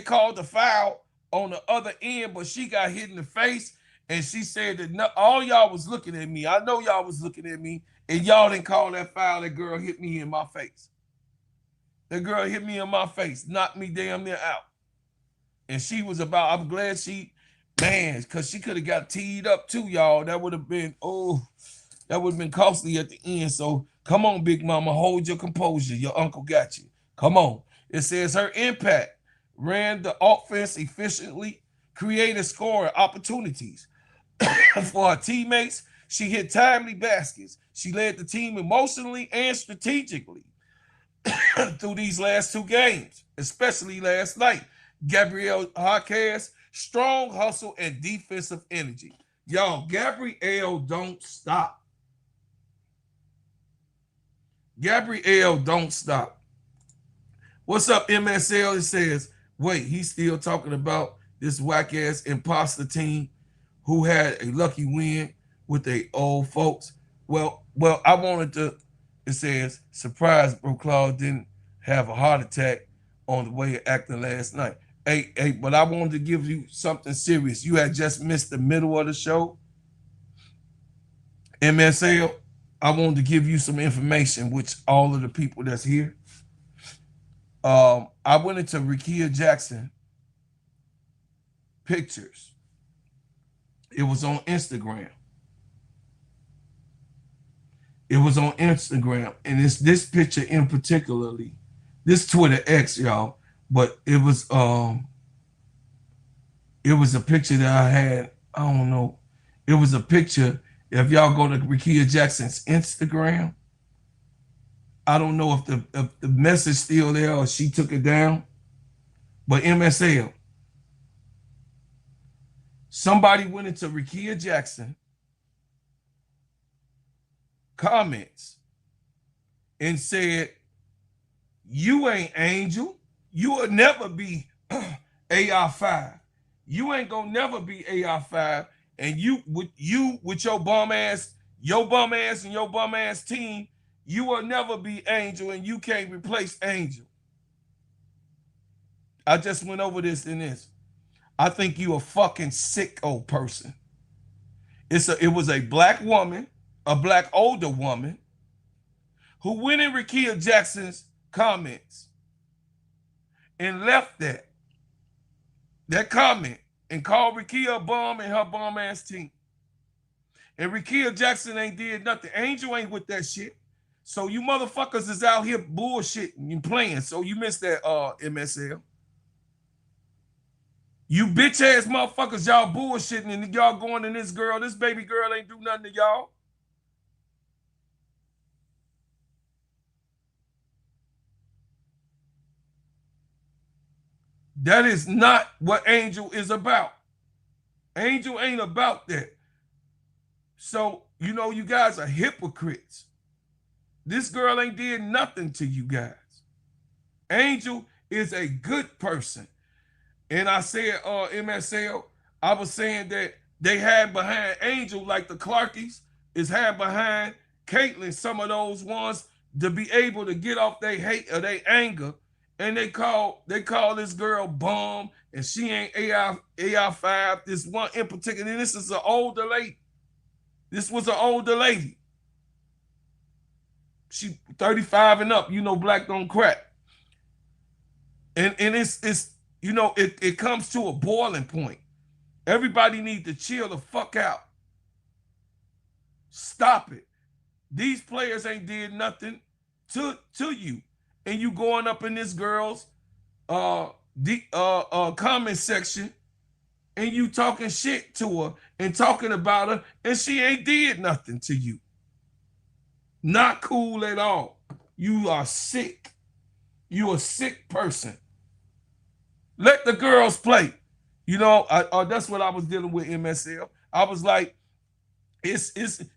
called the foul on the other end, but she got hit in the face, and she said that all y'all was looking at me. I know y'all was looking at me, and y'all didn't call that foul. That girl hit me in my face. That girl hit me in my face, knocked me damn near out. And she was about, I'm glad she, man, because she could have got teed up too, y'all. That would have been, that would have been costly at the end. So come on, Big Mama, hold your composure. Your uncle got you. Come on. It says her impact ran the offense efficiently, created scoring opportunities for her teammates. She hit timely baskets. She led the team emotionally and strategically through these last 2 games, especially last night. Gabrielle Jaquez, strong hustle and defensive energy. Y'all, Gabrielle don't stop. Gabrielle don't stop. What's up, MSL? It says, wait, he's still talking about this whack-ass imposter team who had a lucky win with the old folks. Well, I wanted to, it says, surprise, bro, Claude didn't have a heart attack on the way of acting last night. Hey, but I wanted to give you something serious. You had just missed the middle of the show. MSL, I wanted to give you some information, which all of the people that's here. I went into Rickea Jackson pictures It was on Instagram. It was on Instagram, and it's this picture in particularly, this Twitter X, y'all, but it was a picture that I had, I don't know. It was a picture, if y'all go to Rickea Jackson's Instagram, I don't know if the message still there or she took it down, but MSL. Somebody went into Rickea Jackson comments and said, you ain't Angel. You will never be AR5. You ain't gonna never be AR5. And you with your bum ass and your bum ass team, you will never be Angel, and you can't replace Angel. I just went over this in this. I think you a fucking sick old person. It was a black woman, a black older woman, who went in Rickea Jackson's comments and left that comment and called Rickea a bum and her bum ass team. And Rickea Jackson ain't did nothing. Angel ain't with that shit. So you motherfuckers is out here bullshitting and playing. So you missed that MSL. You bitch ass motherfuckers, y'all bullshitting and y'all going to this baby girl ain't do nothing to y'all. That is not what Angel is about. Angel ain't about that. So, you know, you guys are hypocrites. This girl ain't did nothing to you guys. Angel is a good person. And I said, MSL, I was saying that they had behind Angel, like the Clarkies, is had behind Caitlyn, some of those ones to be able to get off their hate or their anger. And they call this girl bum, and she ain't AR5. This one in particular, and this is an older lady. This was an older lady. She 35 and up. You know, black don't crack. And it's you know, it comes to a boiling point. Everybody need to chill the fuck out. Stop it. These players ain't did nothing to you. And you going up in this girl's comment section and you talking shit to her and talking about her, and she ain't did nothing to you. Not cool at all. You are sick. You a sick person. Let the girls play. You know, that's what I was dealing with, MSL. I was like, it's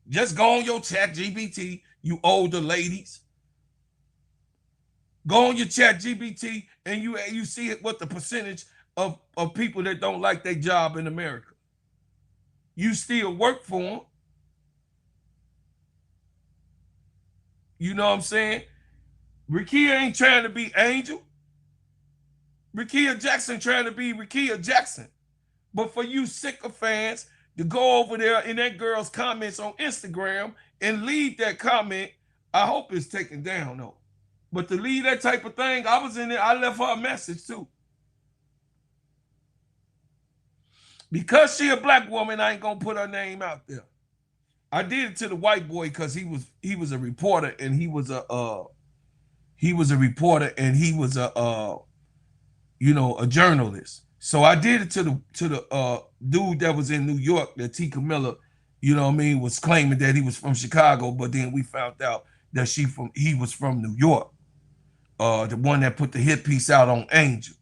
just go on your chat GBT, you older ladies. Go on your chat GBT and you see what the percentage of people that don't like their job in America. You still work for them. You know what I'm saying? Rickea ain't trying to be Angel. Rickea Jackson trying to be Rickea Jackson. But for you sycophants to go over there in that girl's comments on Instagram and leave that comment, I hope it's taken down though. But to leave that type of thing, I was in there, I left her a message too. Because she a black woman, I ain't gonna put her name out there. I did it to the white boy because he was a reporter and he was a reporter and he was a journalist. So I did it to the dude that was in New York, that T. Camilla, you know what I mean, was claiming that he was from Chicago, but then we found out that he was from New York. The one that put the hit piece out on Angel.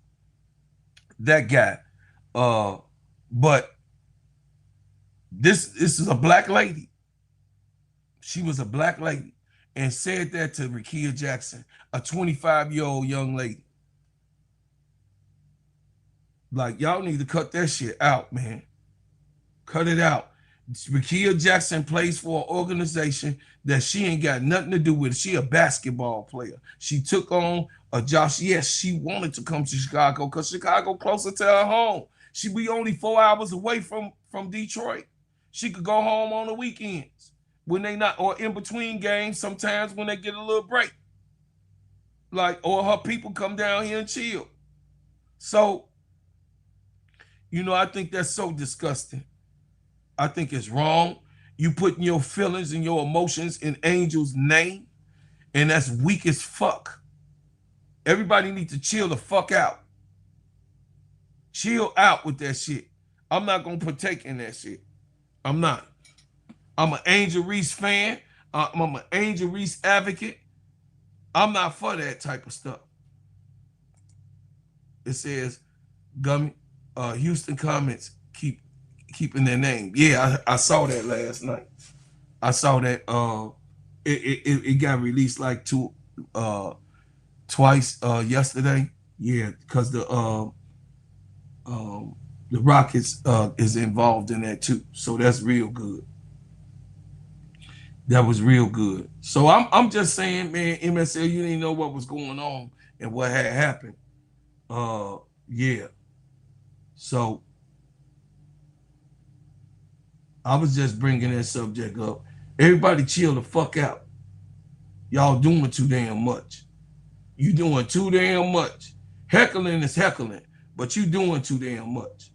That guy. But this is a black lady. She was a black lady and said that to Rickea Jackson, a 25-year-old young lady. Like, y'all need to cut that shit out, man. Cut it out. Rickea Jackson plays for an organization that she ain't got nothing to do with. She a basketball player. She took on a Josh. Yes, she wanted to come to Chicago because Chicago closer to her home. She be only 4 hours away from Detroit. She could go home on the weekends when they not, or in between games, sometimes when they get a little break. Like, or her people come down here and chill. So, you know, I think that's so disgusting. I think it's wrong. You putting your feelings and your emotions in Angel's name, and that's weak as fuck. Everybody needs to chill the fuck out. Chill out with that shit. I'm not gonna partake in that shit. I'm not. I'm an Angel Reese fan. I'm an Angel Reese advocate. I'm not for that type of stuff. It says, Gummy, Houston Comets keeping their name. Yeah, I saw that last night. I saw that it got released like twice yesterday. Yeah, because the Rockets is involved in that too. So that's real good. That was real good. So I'm just saying, man, MSL, you didn't know what was going on and what had happened. Yeah. So I was just bringing that subject up. Everybody chill the fuck out. Y'all doing too damn much. You doing too damn much. Heckling is heckling, but you doing too damn much.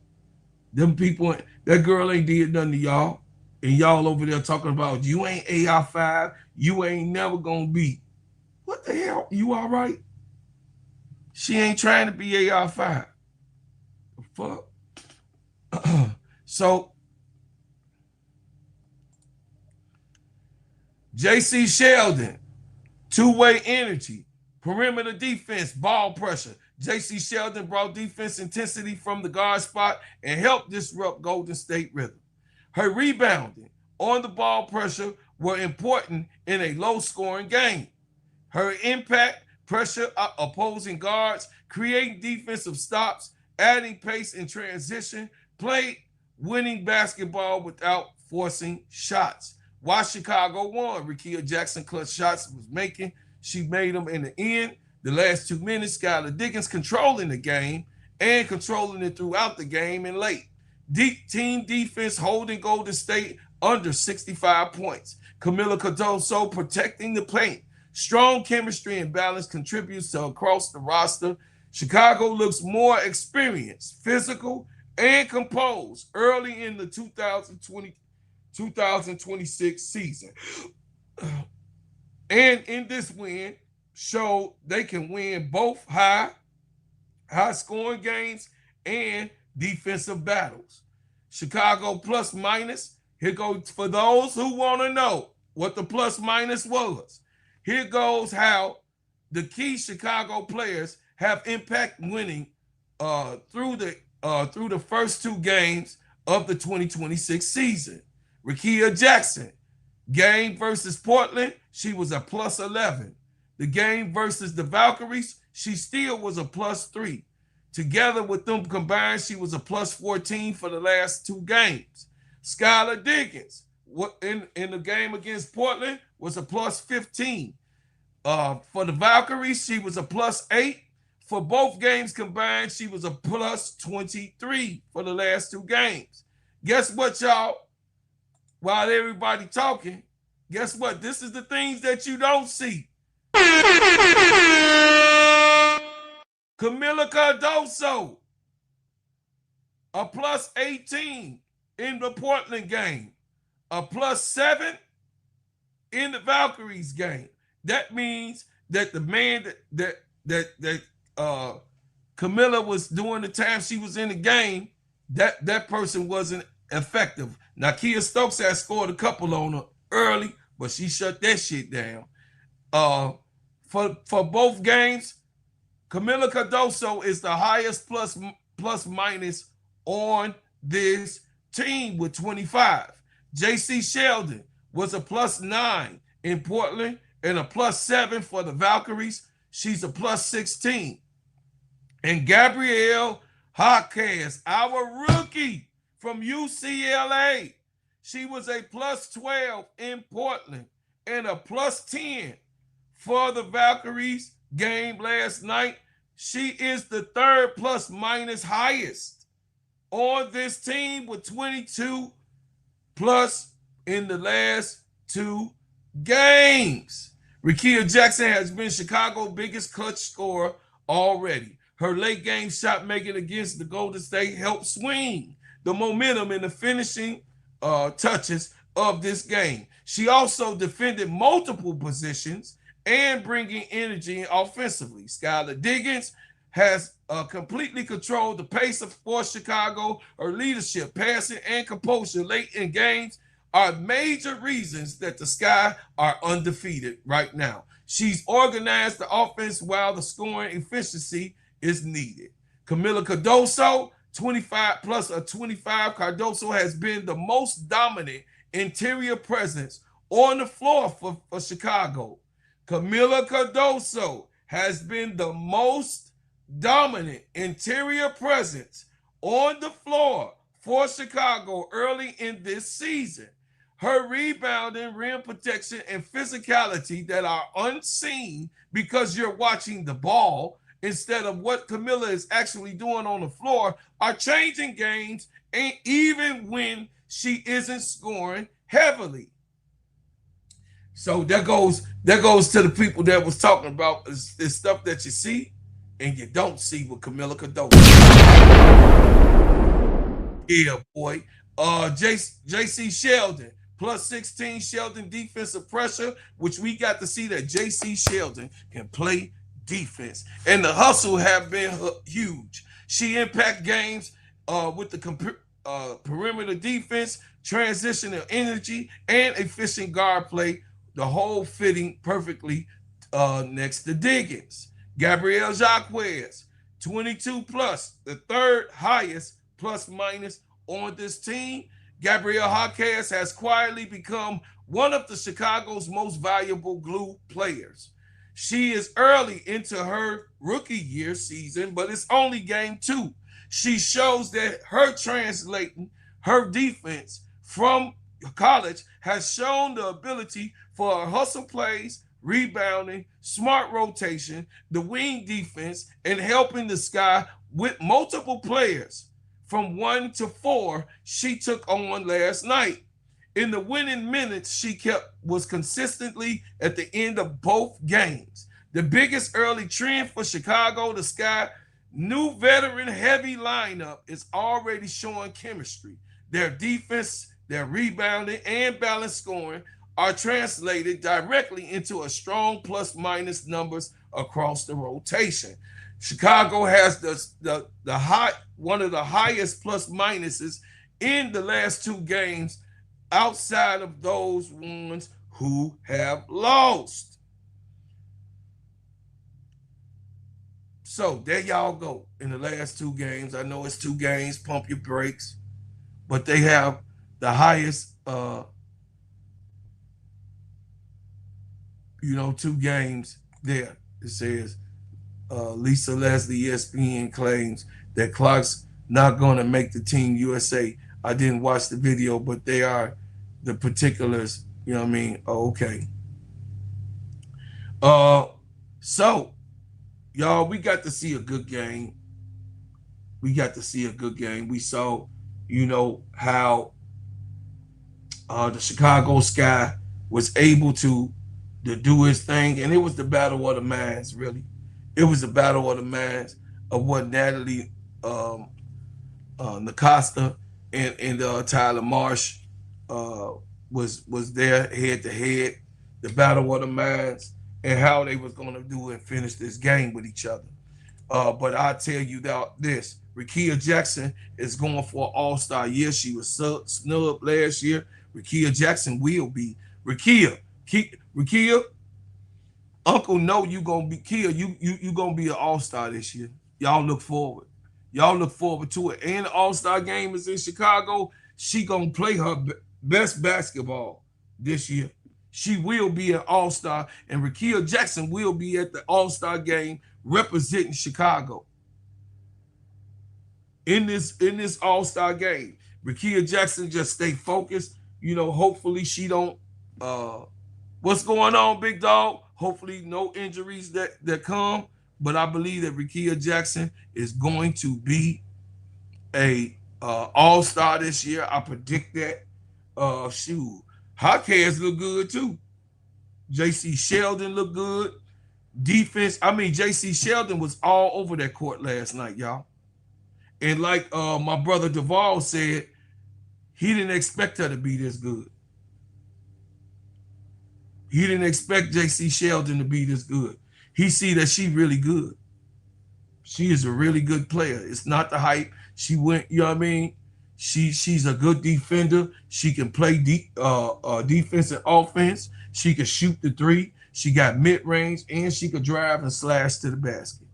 Them people, that girl ain't did nothing to y'all. And y'all over there talking about you ain't AR5, you ain't never gonna be. What the hell? You all right? She ain't trying to be AR5. The fuck? So, Jacy Sheldon, two-way energy, perimeter defense, ball pressure. Jacy Sheldon brought defense intensity from the guard spot and helped disrupt Golden State rhythm. Her rebounding on the ball pressure were important in a low-scoring game. Her impact, pressure opposing guards, creating defensive stops, adding pace in transition, played winning basketball without forcing shots. Why Chicago won? Rickea Jackson clutch shots was making. She made them in the end. The last 2 minutes, Skylar Diggins controlling the game and controlling it throughout the game and late. Deep team defense holding Golden State under 65 points. Camila Cardoso protecting the paint. Strong chemistry and balance contributes to across the roster. Chicago looks more experienced, physical, and composed early in the 2026 season. And in this win, showed they can win both high scoring games and defensive battles. Chicago plus minus. Here goes for those who want to know what the plus minus was. Here goes how the key Chicago players have impact winning through the first 2 games of the 2026 season. Rickea Jackson, game versus Portland, she was a plus 11. The game versus the Valkyries, she still was a plus 3. Together with them combined, she was a plus 14 for the last 2 games. Skylar Diggins, in the game against Portland, was a plus 15. For the Valkyries, she was a plus 8. For both games combined, she was a plus 23 for the last 2 games. Guess what, y'all? While everybody talking, guess what? This is the things that you don't see. Camila Cardoso, a plus 18 in the Portland game, a plus 7 in the Valkyries game. That means that the man that Camila was doing the time she was in the game, that person wasn't effective. Now, Kia Stokes had scored a couple on her early, but she shut that shit down. For both games, Camila Cardoso is the highest plus minus on this team with 25. Jacy Sheldon was a plus 9 in Portland and a plus 7 for the Valkyries. She's a plus 16. And Gabrielle Jaquez, our rookie from UCLA, she was a plus 12 in Portland and a plus 10 for the Valkyries game last night. She is the 3rd plus minus highest on this team with 22 plus in the last 2 games. Rickea Jackson has been Chicago's biggest clutch scorer already. Her late game shot making against the Golden State helped swing the momentum in the finishing touches of this game. She also defended multiple positions and bringing energy offensively. Skylar Diggins has completely controlled the pace for Chicago. Her leadership, passing, and composure late in games are major reasons that the Sky are undefeated right now. She's organized the offense while the scoring efficiency is needed. Camila Cardoso, 25 plus a 25. Cardoso has been the most dominant interior presence on the floor for Chicago. Camila Cardoso has been the most dominant interior presence on the floor for Chicago early in this season. Her rebounding, rim protection, and physicality that are unseen because you're watching the ball instead of what Camila is actually doing on the floor are changing games, and even when she isn't scoring heavily. So that goes to the people that was talking about this stuff that you see and you don't see with Camila Cardoso. Yeah, boy. Jacy Sheldon, plus 16 Sheldon defensive pressure, which we got to see that Jacy Sheldon can play defense. And the hustle have been huge. She impact games with the perimeter defense, transitional energy, and efficient guard play, the whole fitting perfectly next to Diggins. Gabrielle Jacquez, 22 plus, the third highest plus minus on this team. Gabrielle Jacquez has quietly become one of the Chicago's most valuable glue players. She is early into her rookie year season, but it's only game 2. She shows that her translating her defense from college has shown the ability for hustle plays, rebounding, smart rotation, the wing defense, and helping the Sky with multiple players from 1 to 4 she took on last night. In the winning minutes she was consistently at the end of both games. The biggest early trend for Chicago, the Sky new veteran heavy lineup is already showing chemistry. Their defense, their rebounding, and balanced scoring are translated directly into a strong plus minus numbers across the rotation. Chicago has one of the highest plus minuses in the last 2 games outside of those ones who have lost. So there y'all go in the last 2 games. I know it's 2 games, pump your brakes, but they have the highest 2 games there. It says Lisa Leslie, ESPN, claims that Clark's not going to make the Team USA. I didn't watch the video, but they are the particulars. You know what I mean? Oh, okay. So, y'all, we got to see a good game. We saw, how the Chicago Sky was able to do his thing, and it was the battle of the minds, really. It was the battle of the minds of what Natalie Nacosta and Tyler Marsh was there head to head, the battle of the minds, and how they was going to do and finish this game with each other. But I tell you this, Rickea Jackson is going for an all-star year. She was snubbed last year. Rickea Jackson will be. Rickea, Uncle know you gonna be Kia. You gonna be an all-star this year. Y'all look forward. To it. And the all-star game is in Chicago. She gonna play her best basketball this year. She will be an all-star, and Rickea Jackson will be at the all-star game representing Chicago. In this all-star game, Rickea Jackson just stay focused. Hopefully she don't. What's going on, big dog? Hopefully no injuries that come. But I believe that Rickea Jackson is going to be a all-star this year. I predict that. Hawkeyes look good too. Jacy Sheldon look good. Defense. Jacy Sheldon was all over that court last night, y'all. And like my brother Duvall said, He didn't expect her to be this good. He didn't expect Jacy Sheldon to be this good. He see that she really good. She is a really good player. It's not the hype. She went, you know what I mean? She's a good defender. She can play defense and offense. She can shoot the three. She got mid-range, and she could drive and slash to the basket.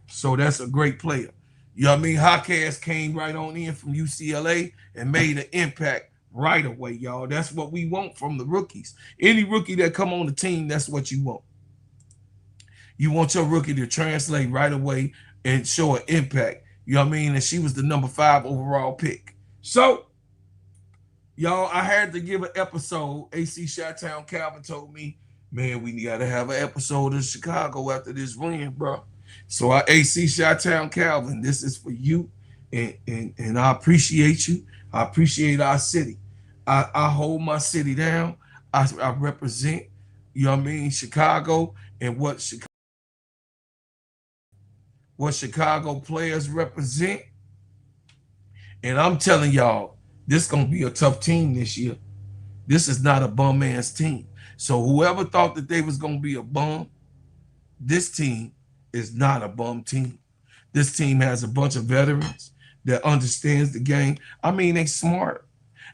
So that's a great player. You know what I mean? Hawkins came right on in from UCLA and made an impact right away, y'all. That's what we want from the rookies. Any rookie that come on the team, that's what you want. You want your rookie to translate right away and show an impact. You know what I mean? And she was the number 5 overall pick. So, y'all, I had to give an episode. AC Chi-Town Calvin told me, man, we got to have an episode of Chicago after this win, bro. So I AC Chi-Town Calvin, this is for you. And I appreciate you. I appreciate our city. I hold my city down. I represent, you know what I mean, Chicago and what Chicago players represent. And I'm telling y'all, this is going to be a tough team this year. This is not a bum-ass team. So whoever thought that they was going to be a bum, this team is not a bum team. This team has a bunch of veterans that understands the game. I mean, they smart.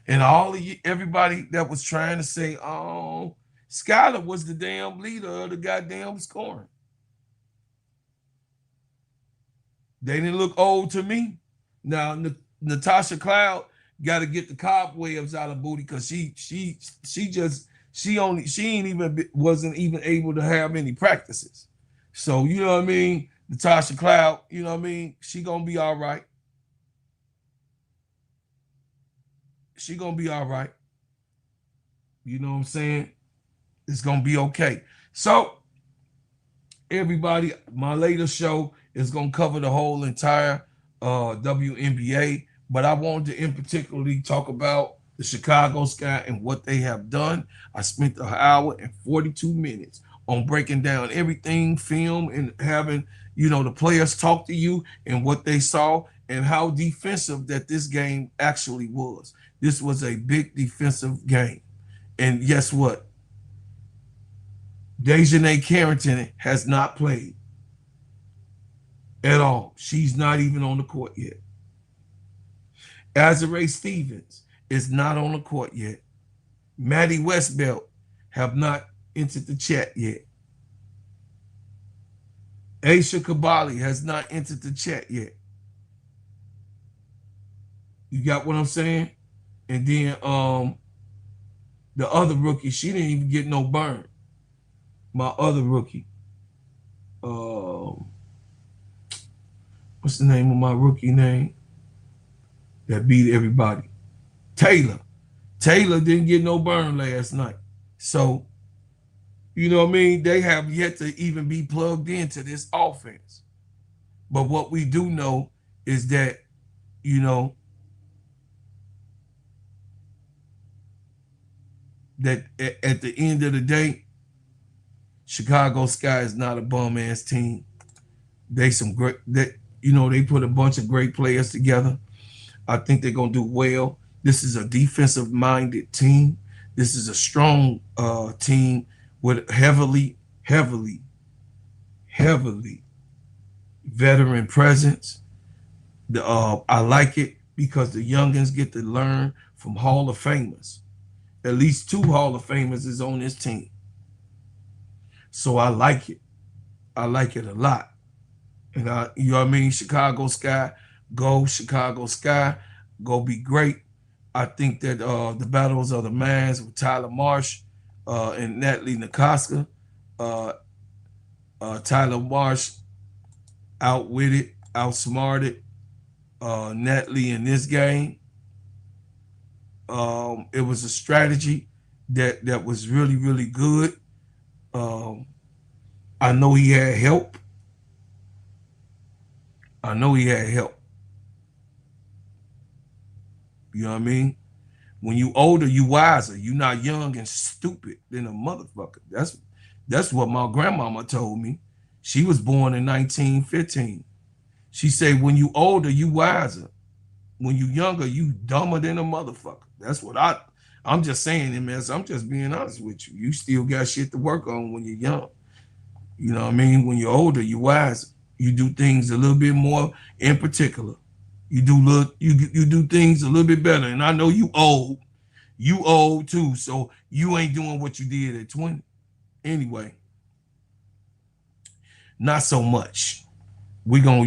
And all of you, everybody that was trying to say, oh, Skylar was the damn leader of the goddamn scoring. They didn't look old to me. Now, Natasha Cloud got to get the cobwebs out of booty because she wasn't even able to have any practices. So, you know what I mean? Natasha Cloud, you know what I mean? She gonna be all right. She gonna be all right. You know what I'm saying? It's gonna be okay. So, everybody, my latest show is gonna cover the whole entire WNBA, but I wanted to in particularly talk about the Chicago Sky and what they have done. I spent an hour and 42 minutes on breaking down everything, film, and having, you know, the players talk to you and what they saw and how defensive that this game actually was. This was a big defensive game. And guess what? Dejanay Carrington has not played at all. She's not even on the court yet. Azare Stevens is not on the court yet. Maddie Westbelt have not entered the chat yet. Aisha Kabali has not entered the chat yet. You got what I'm saying? And then the other rookie, she didn't even get no burn. My other rookie. What's the name of my rookie name? That beat everybody. Taylor. Taylor didn't get no burn last night. So, you know what I mean? They have yet to even be plugged into this offense. But what we do know is that, you know, that at the end of the day, Chicago Sky is not a bum-ass team. They put a bunch of great players together. I think they're going to do well. This is a defensive-minded team. This is a strong team with heavily veteran presence. I like it because the youngins get to learn from Hall of Famers. At least 2 Hall of Famers is on this team. So I like it. I like it a lot. And you know what I mean? Chicago Sky, go Chicago Sky, go be great. I think that the battles of the minds with Tyler Marsh and Natalie Nakoska, Tyler Marsh outwitted, outsmarted Natalie in this game. It was a strategy that was really, really good. I know he had help. You know what I mean? When you older, you wiser. You not young and stupid than a motherfucker. That's what my grandmama told me. She was born in 1915. She said, when you older, you wiser. when you younger, you dumber than a motherfucker. That's what I'm just saying, MS. I'm just being honest with you. You still got shit to work on when you're young. You know what I mean? When you're older, you wise. You do things a little bit more in particular. You do things a little bit better. And I know you old. You old too. So you ain't doing what you did at 20. Anyway, not so much. We gonna,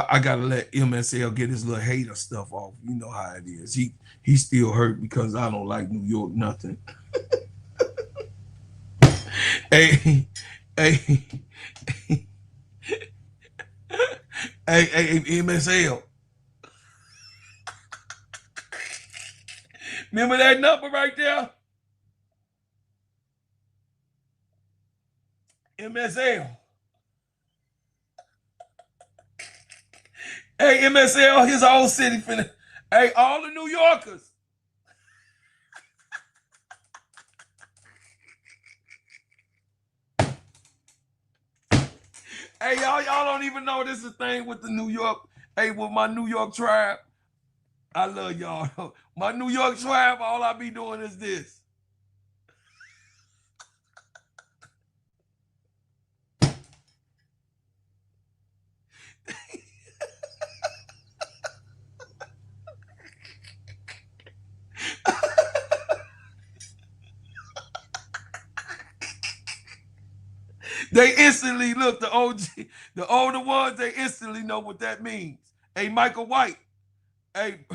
I gotta let MSL get his little hater stuff off. You know how it is. He still hurt because I don't like New York nothing. hey, MSL. Remember that number right there? MSL. Hey, MSL, his old city finna. Hey, all the New Yorkers. Hey, y'all don't even know this is a thing with the New York. Hey, with my New York tribe. I love y'all. My New York tribe, all I be doing is this. They instantly look, the older ones, they instantly know what that means. Hey, Michael White. Hey,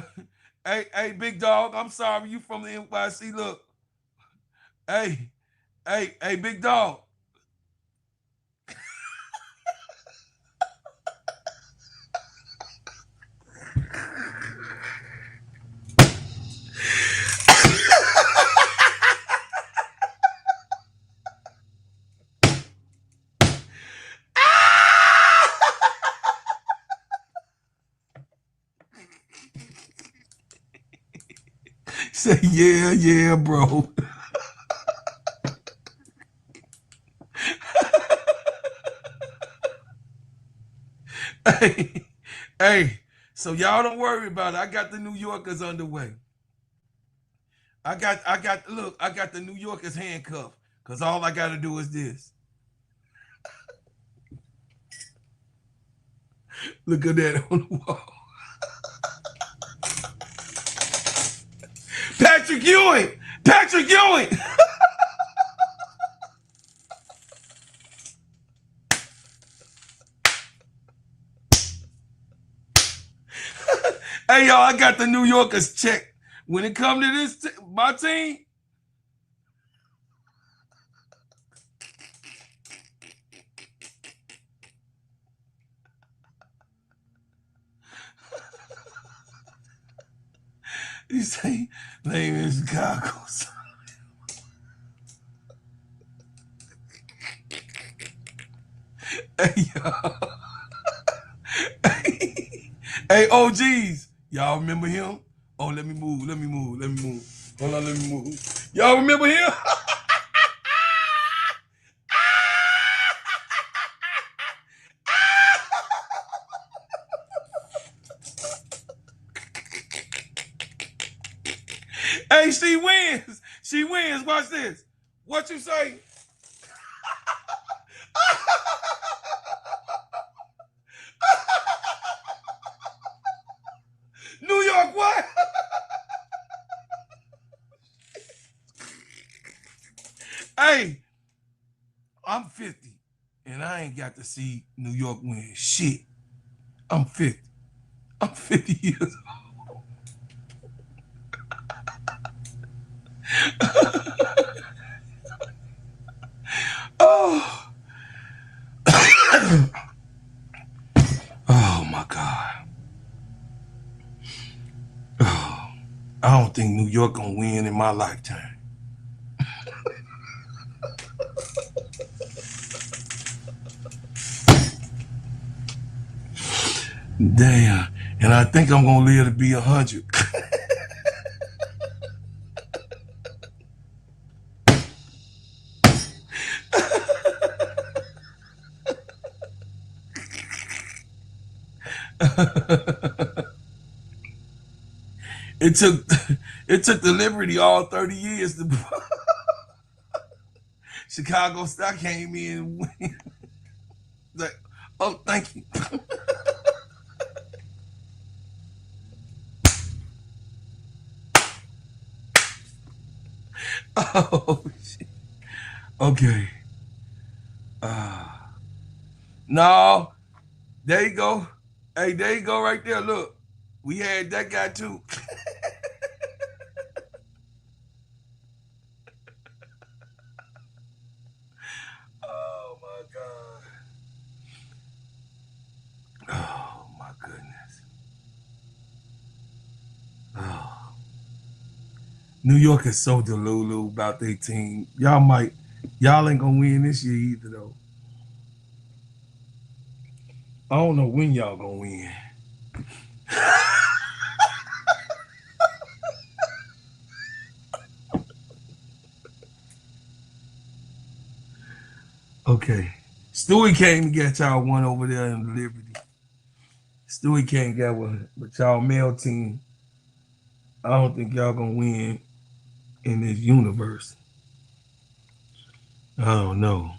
hey, big dog, I'm sorry, you from the NYC. Look. Hey, big dog. Say, yeah, bro. hey, so y'all don't worry about it. I got the New Yorkers underway. I got the New Yorkers handcuffed because all I got to do is this. Look at that on the wall. Patrick Ewing. Hey, y'all, I got the New Yorkers checked. When it comes to this, my team, you say, name is Chicago. Hey, y'all. Hey, OGs. Y'all remember him? Oh, let me move. Hold on, let me move. Y'all remember him? Hey, she wins. Watch this. What you say? New York, what? Hey, I'm 50, and I ain't got to see New York win shit. I'm 50. I'm 50 years old. Oh. Oh, my God. Oh, I don't think New York gonna win in my lifetime. Damn. And I think I'm gonna live to be 100. It took the Liberty all 30 years to Chicago Star came in and win. Like, oh, thank you. Oh shit. Okay. No, there you go. Hey, there you go right there. Look, we had that guy too. Oh my God. Oh my goodness. Oh. New York is so delulu about their team. Y'all ain't gonna win this year either though. I don't know when y'all gonna win. Okay. Stewie came to get y'all one over there in Liberty. Stewie can't get one, but y'all male team, I don't think y'all gonna win in this universe. I don't know.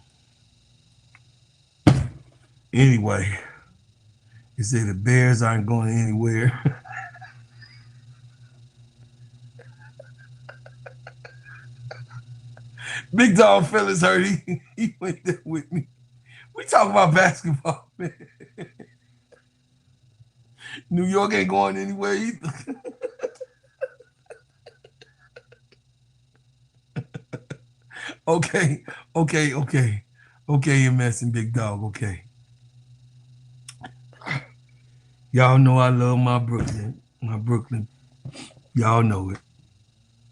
Anyway, you say the Bears aren't going anywhere. Big Dog Fellas heard he went there with me. We talk about basketball, man. New York ain't going anywhere either. Okay, MS and Big Dog, okay. Y'all know I love my Brooklyn. Y'all know it.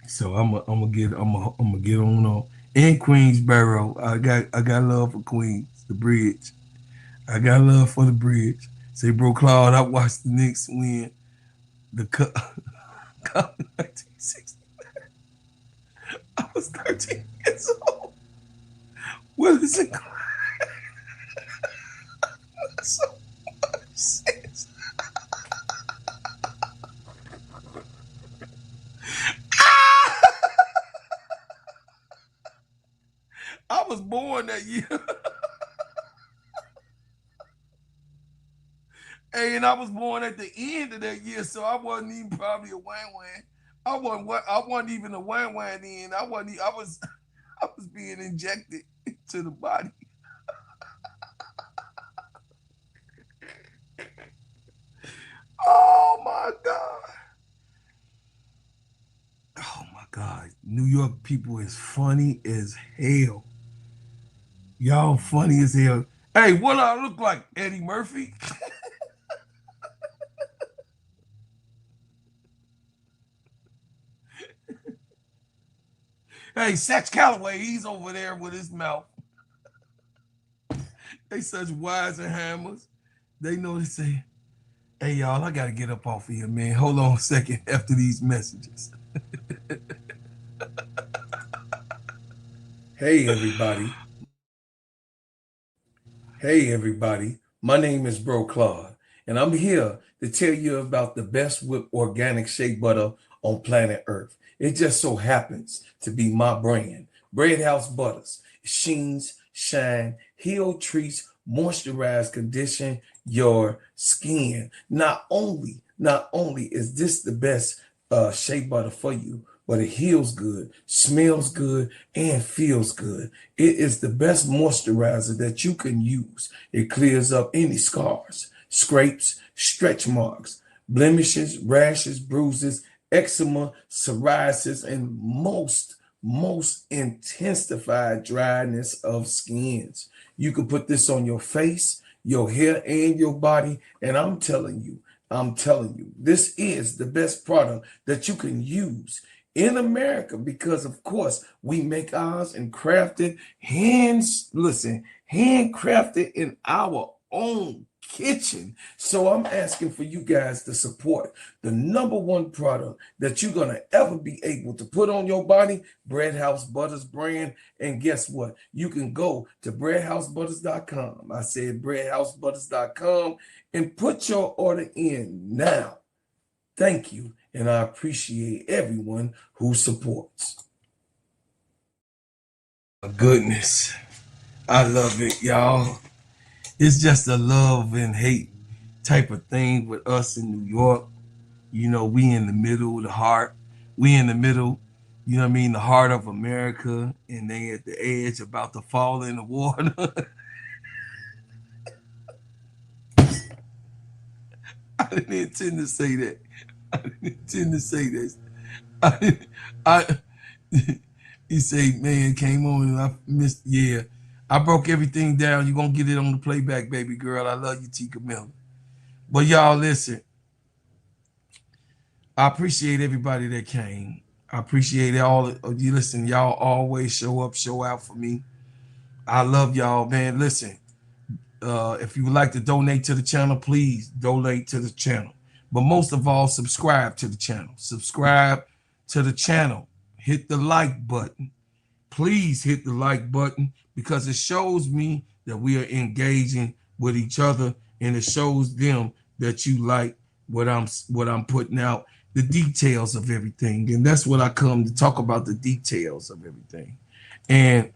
So I'm gonna get on. In Queensboro, I got love for Queens, the bridge. I got love for the bridge. Say, bro, Claude, I watched the Knicks win the cup in 1960. I was 13 years old. What is it? So much sense. I was born that year. Hey, and I was born at the end of that year, so I wasn't even probably a wang-wang. I wasn't even a wang-wang then. I was being injected into the body. Oh my God. Oh my God. New York people is funny as hell. Y'all funny as hell. Hey, what do I look like? Eddie Murphy? Hey, Sex Calloway, he's over there with his mouth. They such wise and hammers. They know to say, hey, y'all, I got to get up off of here, man. Hold on a second after these messages. Hey, everybody. Hey, everybody. My name is Bro Claude, and I'm here to tell you about the best whipped organic shea butter on planet Earth. It just so happens to be my brand, Bread House Butters. It sheens, shine, heal, treats, moisturize, condition your skin. Not only is this the best shea butter for you, but it heals good, smells good, and feels good. It is the best moisturizer that you can use. It clears up any scars, scrapes, stretch marks, blemishes, rashes, bruises, eczema, psoriasis, and most intensified dryness of skins. You can put this on your face, your hair, and your body, and I'm telling you, this is the best product that you can use in America because, of course, we make ours and crafted, handcrafted in our own kitchen. So I'm asking for you guys to support the #1 product that you're going to ever be able to put on your body, Bread House Butters brand. And guess what? You can go to breadhousebutters.com. I said breadhousebutters.com and put your order in now. Thank you. and I appreciate everyone who supports. My goodness, I love it, y'all. It's just a love and hate type of thing with us in New York. You know, we in the middle, the heart. We in the middle, you know what I mean, the heart of America, and they at the edge about to fall in the water. I didn't intend to say that. I didn't intend to say this. He say, man, came on and I missed. Yeah, I broke everything down. You're going to get it on the playback, baby girl. I love you, Tika Miller. But y'all, listen. I appreciate everybody that came. I appreciate all of you. Listen, y'all always show up, show out for me. I love y'all, man. Listen, if you would like to donate to the channel, please donate to the channel. But most of all, subscribe to the channel. Subscribe to the channel. Hit the like button. Please hit the like button because it shows me that we are engaging with each other, and it shows them that you like what I'm putting out, the details of everything. And that's what I come to talk about, the details of everything. And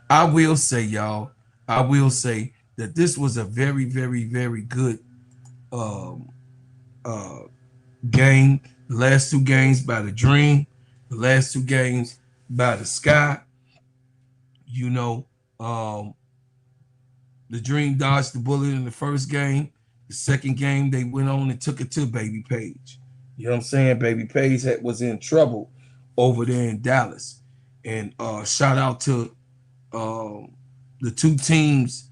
I will say, y'all, I will say that this was a very, very, very good game. The last two games by the Dream, the last two games by the Sky. You know, the Dream dodged the bullet in the first game. The second game, they went on and took it to Baby Page. You know what I'm saying? Baby Page was in trouble over there in Dallas. And shout out to the two teams.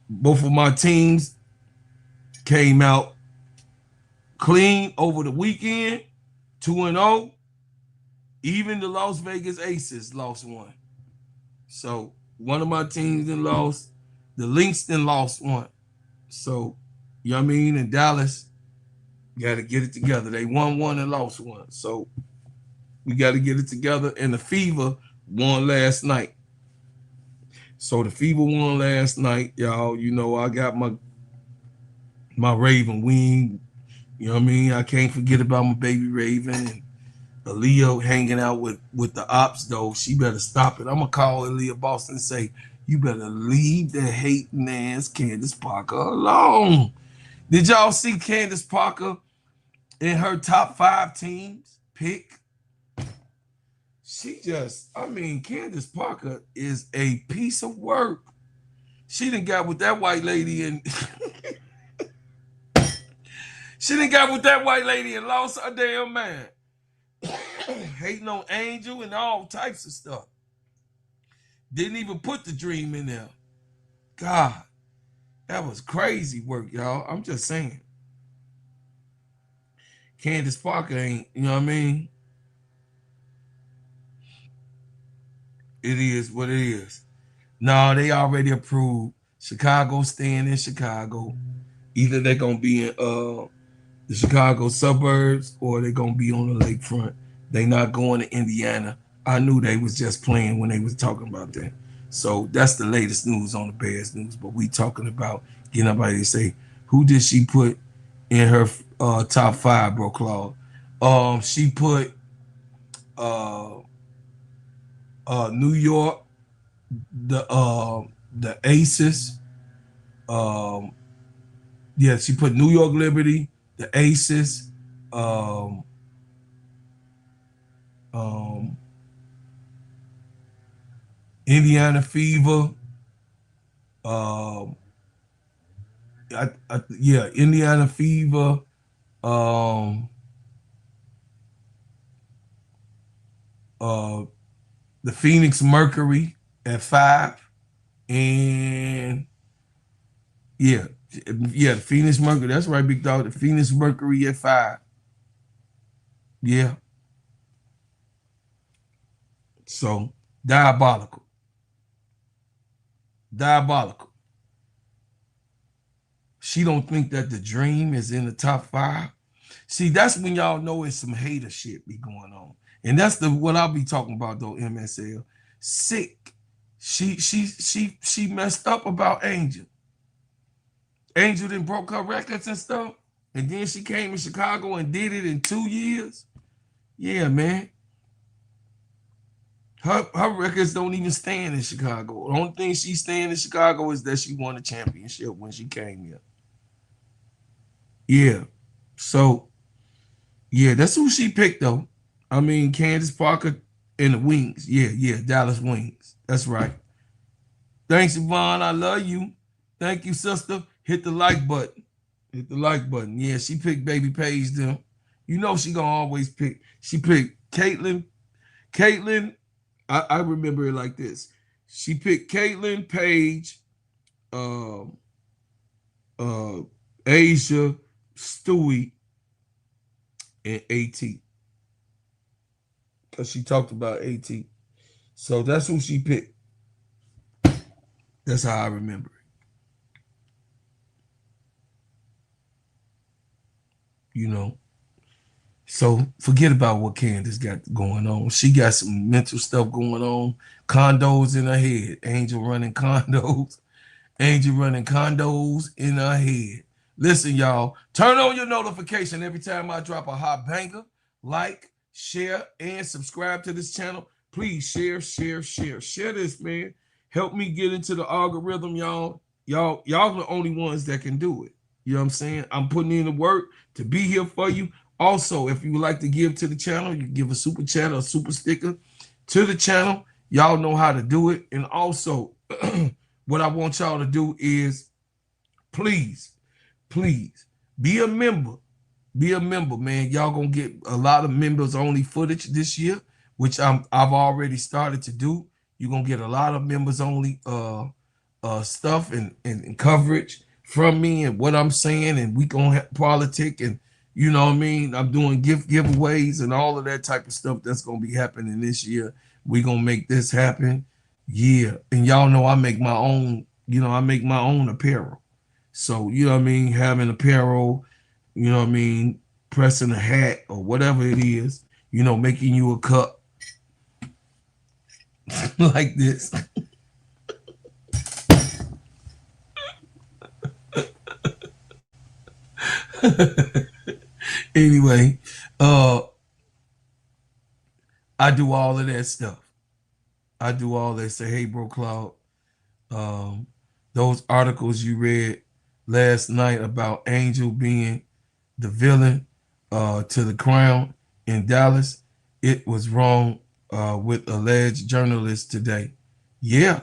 Both of my teams came out clean over the weekend, 2-0. Even the Las Vegas Aces lost one. So one of my teams then lost. The Lynx then lost one. So, you know what I mean? In Dallas, got to get it together. They won one and lost one. So we got to get it together. And the Fever won last night. So the Fever won last night, y'all. You know, I got my Raven wing. You know what I mean? I can't forget about my baby Raven. And Aaliyah hanging out with the ops, though. She better stop it. I'm going to call Aaliyah Boston and say, you better leave the hating ass Candace Parker alone. Did y'all see Candace Parker in her top 5 teams pick? She just, I mean, Candace Parker is a piece of work. She done got with that white lady and she done got with that white lady and lost her damn mind. Hating on Angel and all types of stuff. Didn't even put the Dream in there. God, that was crazy work, y'all. I'm just saying. Candace Parker ain't, you know what I mean? It is what it is. No, they already approved. Chicago staying in Chicago. Either they're going to be in the Chicago suburbs or they're going to be on the lakefront. They not going to Indiana. I knew they was just playing when they was talking about that. So that's the latest news on the Bears news. But we talking about getting everybody to say, who did she put in her top 5, bro, Claude? She put New York, the Aces. Yeah, she put New York Liberty, the Aces, Indiana Fever, Indiana Fever, the Phoenix Mercury at 5, and the Phoenix Mercury. That's right, big dog. The Phoenix Mercury at 5. Yeah. So diabolical. Diabolical. She don't think that the Dream is in the top 5. See, that's when y'all know it's some hater shit be going on. And that's what I'll be talking about though, MSL. Sick. She messed up about Angel. Angel done broke her records and stuff. And then she came to Chicago and did it in 2 years. Yeah, man. Her records don't even stand in Chicago. The only thing she stand in Chicago is that she won a championship when she came here. Yeah. So, yeah, that's who she picked, though. I mean, Candace Parker and the Wings. Yeah, Dallas Wings. That's right. Thanks, Yvonne. I love you. Thank you, sister. Hit the like button. Hit the like button. Yeah, she picked Baby Paige, them. You know she gonna always pick. She picked Caitlin. I remember it like this. She picked Caitlin, Paige, Asia, Stewie, and AT. Because she talked about AT. So that's who she picked. That's how I remember it. You know. So forget about what Candace got going on. She got some mental stuff going on. Condos in her head. Angel running condos. Angel running condos in her head. Listen, y'all. Turn on your notification every time I drop a hot banger. Like, share, and subscribe to this channel. Please share. Share this, man. Help me get into the algorithm, y'all. Y'all are the only ones that can do it. You know what I'm saying? I'm putting in the work to be here for you. Also, if you would like to give to the channel, you can give a super chat or a super sticker to the channel. Y'all know how to do it. And also, what I want y'all to do is please be a member. Be a member, man. Y'all gonna get a lot of members only footage this year, which I've already started to do. You're gonna get a lot of members only stuff and coverage from me and what I'm saying, and we gonna have politic, and you know what I mean. I'm doing giveaways and all of that type of stuff that's gonna be happening this year. We gonna make this happen. Yeah, and y'all know I make my own. You know, I make my own apparel. So you know what I mean. Having apparel, you know what I mean. Pressing a hat or whatever it is. You know, making you a cup like this. Anyway, I do all of that stuff. I do all that. Say, hey, bro, Cloud. Those articles you read last night about Angel being the villain to the Crown in Dallas, it was wrong with alleged journalists today. Yeah.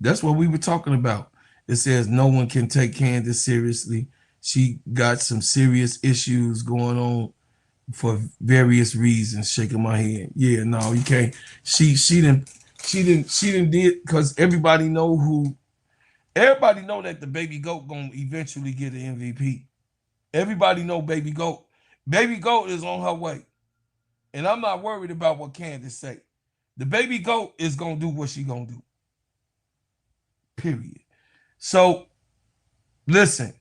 That's what we were talking about. It says no one can take Candace seriously. She got some serious issues going on for various reasons. Shaking my head. Yeah, no, you can't. She didn't because everybody know that the baby goat gonna eventually get an MVP. Everybody know baby goat. Baby goat is on her way. And I'm not worried about what Candace say. The baby goat is gonna do what she gonna do. Period. So, listen,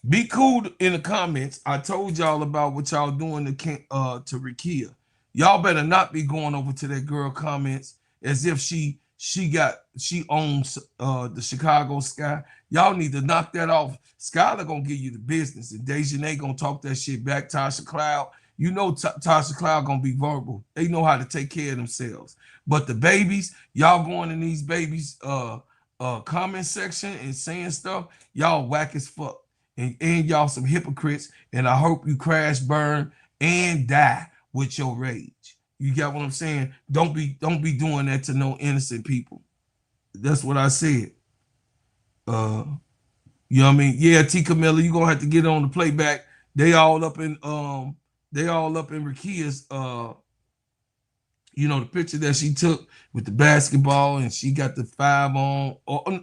be cool in the comments. I told y'all about what y'all doing to Rickea. Y'all better not be going over to that girl comments as if she owns the Chicago Sky. Y'all need to knock that off. Skylar gonna give you the business, and Dejanay gonna talk that shit back. Tasha Cloud, you know Tasha Cloud gonna be verbal. They know how to take care of themselves. But the babies, y'all going in these babies' comment section and saying stuff, y'all whack as fuck. And y'all some hypocrites. And I hope you crash, burn, and die with your rage. You got what I'm saying? Don't be doing that to no innocent people. That's what I said. You know what I mean? Yeah, T. Camilla, you gonna have to get on the playback. They all up in Rickea's you know, the picture that she took with the basketball, and she got the 5 on,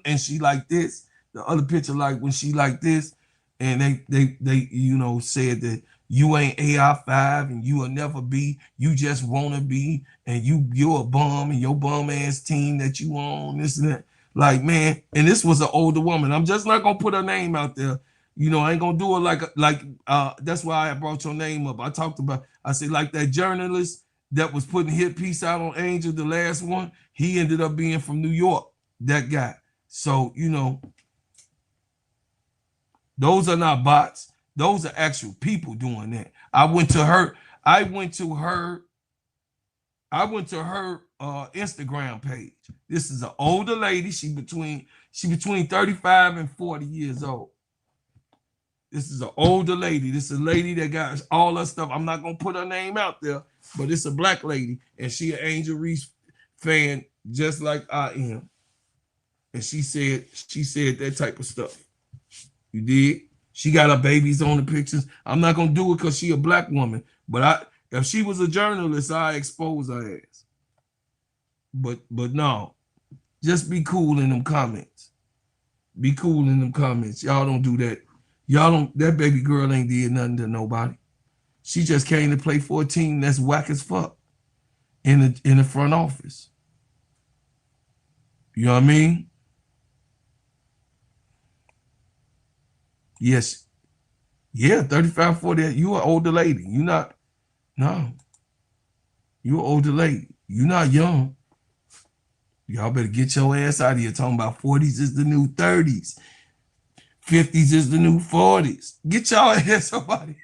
and she like this. The other picture, like when she like this, and they you know said that you ain't AI5 and you will never be. You just wanna be, and you're a bum, and your bum ass team that you on, this and that. Like, man, and this was an older woman. I'm just not gonna put her name out there. You know, I ain't gonna do it like that's why I brought your name up. I said like that journalist that was putting hit piece out on Angel, the last one, he ended up being from New York, that guy. So, you know, Those are not bots. Those are actual people doing that. I went to her Instagram page. This is an older lady. She between 35 and 40 years old. This is an older lady. This is a lady that got all her stuff. I'm not gonna put her name out there, but it's a black lady, and she an Angel Reese fan just like I am. And she said that type of stuff. You did. She got her babies on the pictures. I'm not gonna do it because she a black woman, but if she was a journalist, I expose her ass. But no, just be cool in them comments. Be cool in them comments. Y'all don't do that. That baby girl ain't did nothing to nobody. She just came to play for a team that's whack as fuck in the front office. You know what I mean? Yes. Yeah, 35, 40. You an older lady. You not, no. You an older lady. You not young. Y'all better get your ass out of here talking about 40s is the new 30s. 50s is the new 40s. Get y'all ass up out of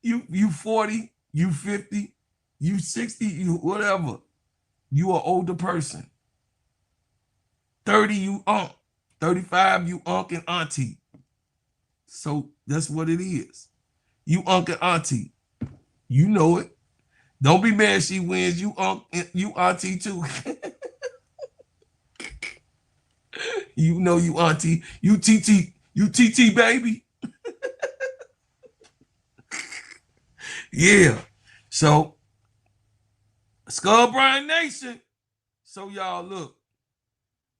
here. You 40, you 50, you 60, you whatever. You an older person. 30, you unc. 35, you unc and auntie. So that's what it is. You unc and auntie. You know it. Don't be mad she wins. You unc, you auntie too. You know you auntie. You TT baby. Yeah. So Skull Brian Nation. So y'all look.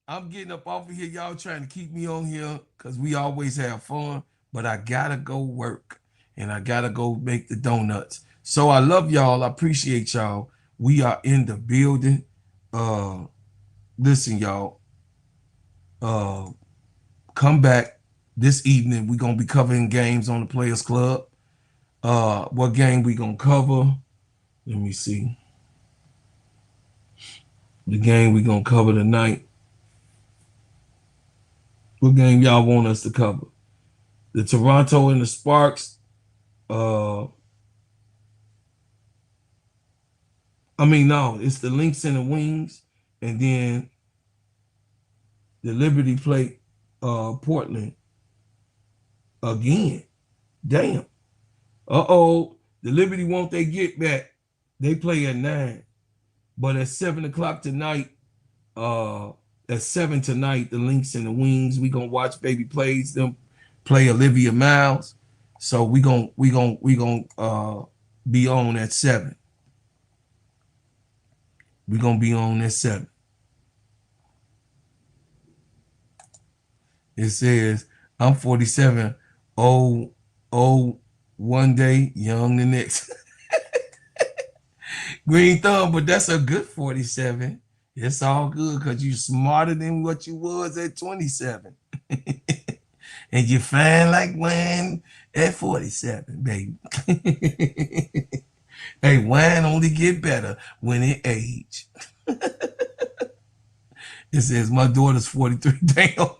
I'm getting up off of here. Y'all trying to keep me on here because we always have fun, but I gotta go work and I gotta go make the donuts. So I love y'all. I appreciate y'all. We are in the building. Listen, y'all. Come back this evening. We're gonna be covering games on the Players Club. What game we gonna cover? Let me see. The game we gonna cover tonight. What game y'all want us to cover? The Toronto and the Sparks. No, it's the Lynx and the Wings, and then the Liberty play Portland again. Damn. The Liberty won't they get back? They play at 9. But at 7 o'clock tonight, at 7 tonight, the Lynx and the Wings, we gonna watch Baby Plays them play Olivia Miles. So we gonna be on at 7. We're gonna be on at 7. It says, I'm 47, old one day, young the next. Green thumb, but that's a good 47. It's all good because you're smarter than what you was at 27. And you fine like wine at 47, baby. Hey, wine only get better when it age. It says, my daughter's 43. Damn.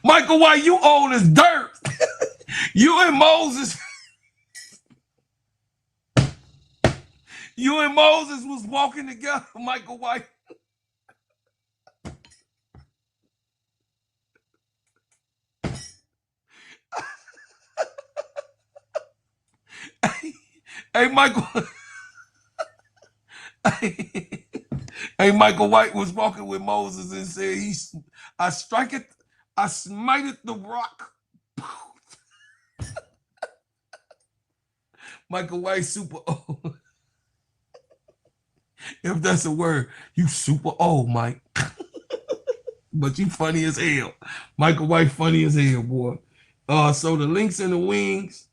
Michael White, you old as dirt. You and Moses. You and Moses was walking together, Michael White. Hey, Michael. Hey, Michael White was walking with Moses and said, I smited the rock. Michael White super old. If that's a word, you super old, Mike. But you funny as hell. Michael White funny as hell, boy. So the Lynx and the Wings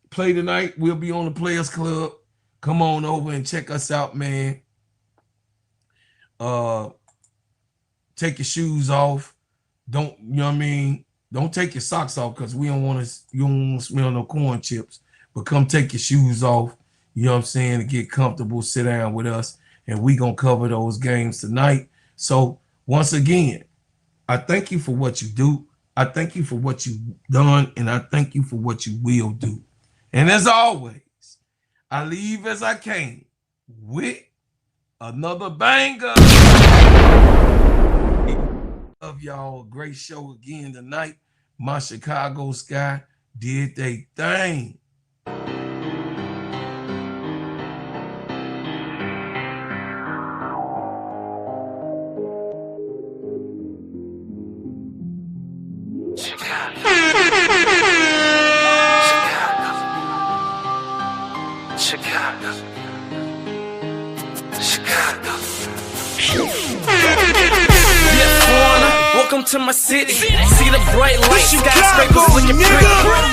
play tonight. We'll be on the Players Club. Come on over and check us out, man. Take your shoes off. Don't, you know what I mean? Don't take your socks off because you don't want to smell no corn chips. But come take your shoes off, you know what I'm saying, to get comfortable, sit down with us, and we going to cover those games tonight. So once again, I thank you for what you do. I thank you for what you've done, and I thank you for what you will do. And as always, I leave as I came with another banger. Love y'all. Great show again tonight. My Chicago Sky did they thing. Welcome to my city. See the bright lights, skyscrapers looking pretty.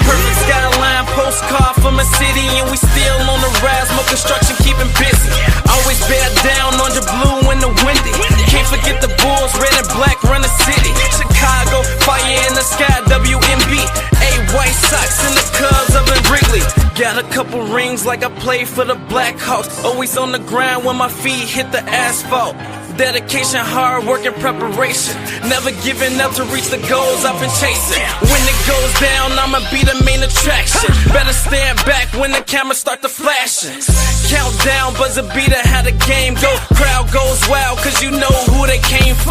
Perfect skyline, postcard from a city, and we still on the rise. More construction, keeping busy. Always bear down on the blue and the windy. Can't forget the Bulls, red and black run the city. Chicago, fire in the sky, WMB. White Sox and the Cubs up in Wrigley. Got a couple rings like I play for the Blackhawks. Always on the ground when my feet hit the asphalt. Dedication, hard work, and preparation. Never giving up to reach the goals I've been chasing. When it goes down, I'ma be the main attraction. Better stand back when the cameras start to flashing. Countdown, buzzer beater, how the game go. Crowd goes wild, cause you know who they came for.